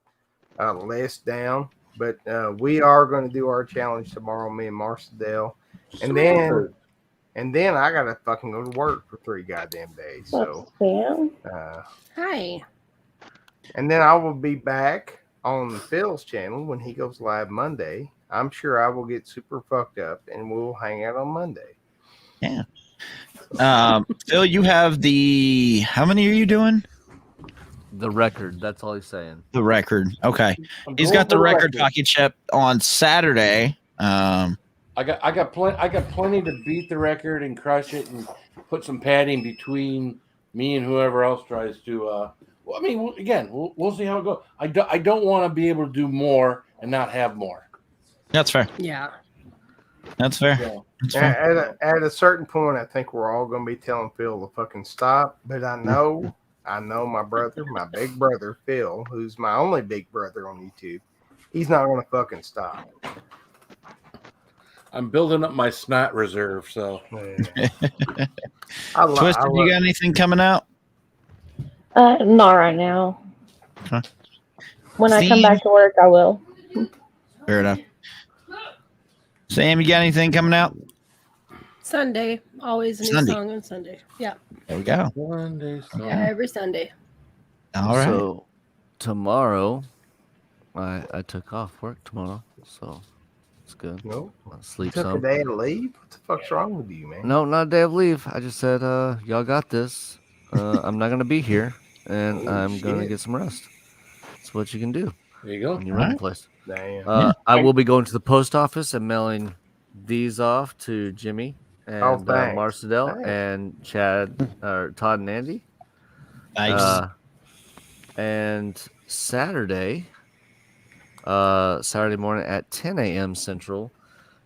list down, but we are going to do our challenge tomorrow. Me and Marcel, and then I got to fucking go to work for 3 goddamn days. So, Hi. and then I will be back on Phil's channel when he goes live Monday. I'm sure I will get super fucked up and we'll hang out on Monday. Yeah. Phil, you have how many are you doing? The record. That's all he's saying. The record. Okay. He's got the record hockey chip on Saturday. I got plenty to beat the record and crush it and put some padding between me and whoever else tries to. Well, I mean, again, we'll see how it goes. I don't want to be able to do more and not have more. That's fair. Yeah. That's fair. Yeah. That's fair. At a certain point, I think we're all going to be telling Phil to fucking stop. But I know my brother, my big brother, Phil, who's my only big brother on YouTube, he's not going to fucking stop. I'm building up my snot reserve, so. Twisted, you got anything coming out? Not right now. Okay. When I come back to work, I will. Fair enough. Sam, you got anything coming out? Sunday. Always a new Sunday. song on Sunday. Yeah. There we go. One day. Yeah, every Sunday. All right. So tomorrow I took off work tomorrow, so it's good. No, I'll sleep took a some. day of leave. What the fuck's wrong with you, man? No, not a day of leave. I just said, y'all got this. I'm not gonna be here, and Oh, I'm gonna shit. get some rest. That's what you can do There you go. when you run the Alright. place. Damn. I will be going to the post office and mailing these off to Jimmy Oh, and thanks. Marcedel Thanks. and Chad or Todd and Andy. Nice. And Saturday morning at 10 a.m. Central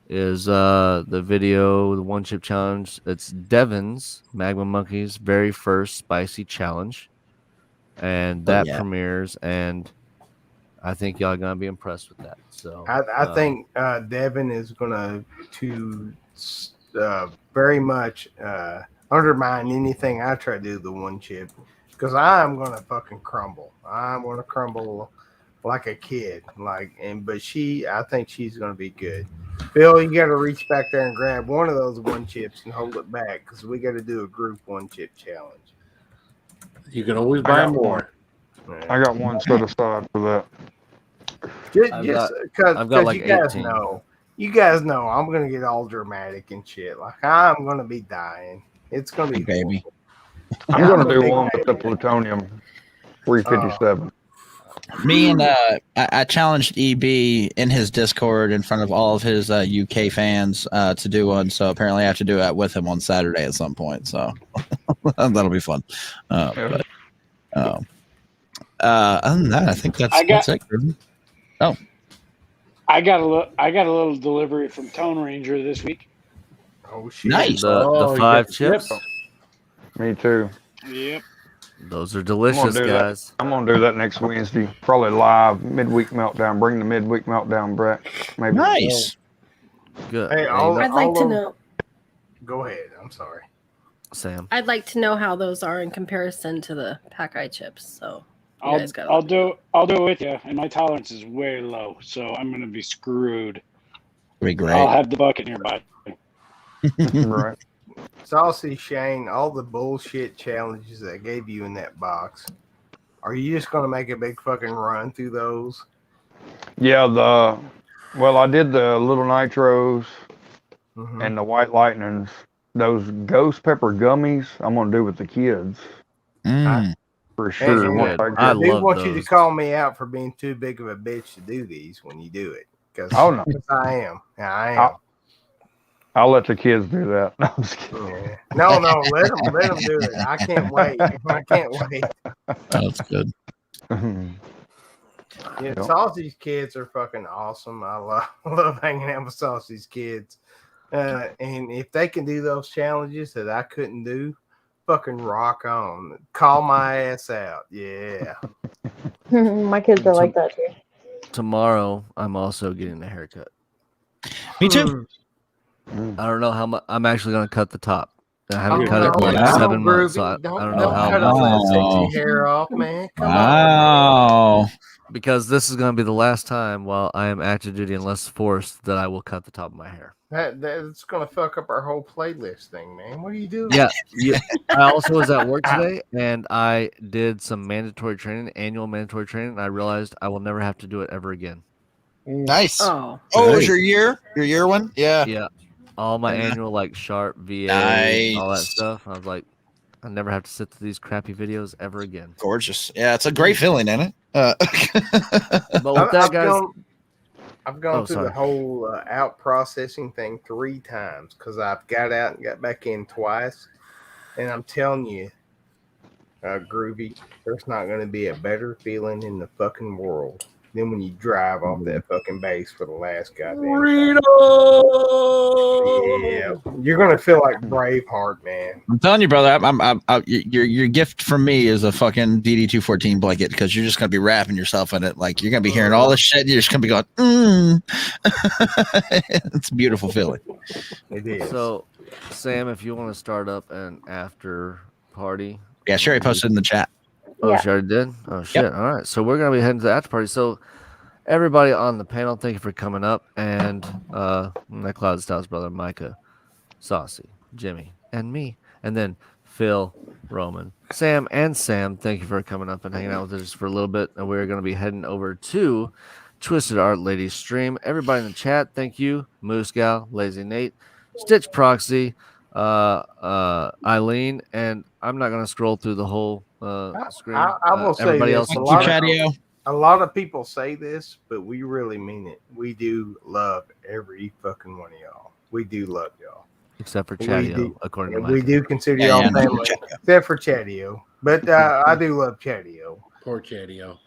is the video, the one chip challenge. It's Devin's Magma Monkey's very first spicy challenge, and that premieres. And I think y'all are gonna be impressed with that. So I think Devin is gonna very much undermine anything I try to do the one chip, because I'm gonna fucking crumble. I'm gonna crumble like a kid. But I think she's gonna be good. Phil, you got to reach back there and grab one of those one chips and hold it back, because we got to do a group one chip challenge. You can always buy more. I got one set aside for that. Just because like you guys 18. know I'm gonna get all dramatic and shit. Like, I'm gonna be dying. It's gonna be baby. I'm gonna do one with the plutonium 357. Me and I challenged EB in his Discord in front of all of his UK fans to do one. So apparently I have to do it with him on Saturday at some point. So that'll be fun. Other than that, I think that's it. Oh, I got a little delivery from Tone Ranger this week. Oh shit! Nice. The 5 chips. Me too. Yep. Those are delicious, guys. I'm gonna do that next Wednesday. Probably live midweek meltdown. Bring the midweek meltdown back. Maybe. Nice. Good. Hey, I'd like to know. Go ahead. I'm sorry, Sam. I'd like to know how those are in comparison to the Packeye chips. So I'll do it with you, and my tolerance is way low, so I'm gonna be screwed. Be great. I'll have the bucket nearby. Right. Saucy Shane. All the bullshit challenges that I gave you in that box. Are you just gonna make a big fucking run through those? Yeah. I did the little nitros and the white lightnings. Those ghost pepper gummies, I'm gonna do with the kids. For sure. I do want you to call me out for being too big of a bitch to do these when you do it. Because I am. Yeah, I am. I'll let the kids do that. No, I'm just kidding. Yeah. No, let them do it. I can't wait. That's good. Yeah, Saucy's kids are fucking awesome. I love hanging out with Saucy's kids. And if they can do those challenges that I couldn't do, fucking rock on. Call my ass out. Yeah. My kids are like that too. Tomorrow, I'm also getting a haircut. Me too. I don't know how much. I'm actually going to cut the top. I haven't cut it in like 7 months, so I don't know how cut all that sexy hair off, man. Come on. Because this is going to be the last time while I am active duty, unless forced, that I will cut the top of my hair. That's going to fuck up our whole playlist thing, man. What are you doing? Yeah. I also was at work today, and I did some annual mandatory training, and I realized I will never have to do it ever again. Nice. Oh, it was your year one? Yeah. Yeah. All my annual, like, Sharp, VA, all that stuff. I was like, I never have to sit through these crappy videos ever again. Gorgeous. Yeah, it's a great feeling, isn't it? But with that, guys... I've gone through the whole out processing thing 3 times because I've got out and got back in twice. And I'm telling you, Groovy, there's not going to be a better feeling in the fucking world than when you drive off that fucking base for the last goddamn time. Yeah, you're going to feel like Braveheart, man. I'm telling you, brother. Your gift from me is a fucking DD214 blanket, because you're just gonna be wrapping yourself in it. Like, you're gonna be hearing all this shit, and you're just gonna be going, It's a beautiful feeling. It is. So, Sam, if you want to start up an after party. Yeah, Sherry posted in the chat. Oh, she already did? Oh, shit. Yep. All right. So we're going to be heading to the after party. So everybody on the panel, thank you for coming up. And my Cloud Stouts brother, Micah, Saucy, Jimmy, and me. And then Phil, Roman, Sam, thank you for coming up and hanging out with us for a little bit. And we're going to be heading over to Twisted Art Ladies stream. Everybody in the chat, thank you. Moose Gal, Lazy Nate, Stitch Proxy, Eileen, and I'm not going to scroll through the whole screen. I will say everybody this: else, a lot of people say this, but we really mean it. We do love every fucking one of y'all. We do love y'all, except for Chatio, according to Mike. We do consider y'all family, except for Chatio. But I do love Chatio. Poor Chatio.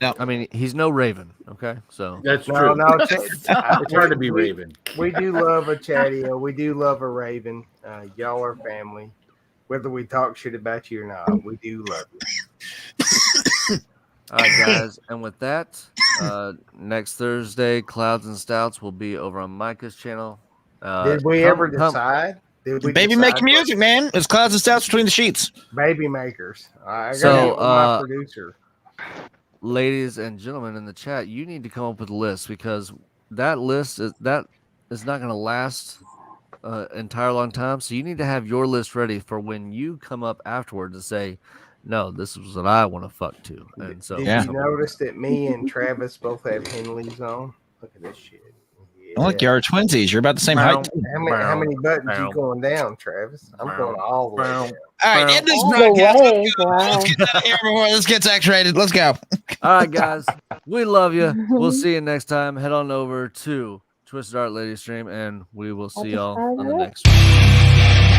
I mean, he's no Raven, okay? So that's true. No, it's hard to be Raven. We do love a Chatio. We do love a Raven. Y'all are family. Whether we talk shit about you or not, we do love you. All right, guys. And with that, next Thursday, Clouds and Stouts will be over on Micah's channel. Did we ever decide? Baby make music, man. It's Clouds and Stouts between the sheets. Baby makers. I got So, my producer. Ladies and gentlemen in the chat, you need to come up with a list because that list is not going to last entire long time. So you need to have your list ready for when you come up afterwards to say, no, this is what I want to fuck to. And so, did you notice that me and Travis both have Henleys on? Look at this shit. Yeah. Look, you are twinsies. You're about the same height. How many buttons you going down, Travis? I'm going all the way down. All right, end this broadcast. Let's get out of here before this gets X-rated. Let's go. All right, guys. We love you. We'll see you next time. Head on over to Twisted Art Lady stream, and we will see y'all on the next one.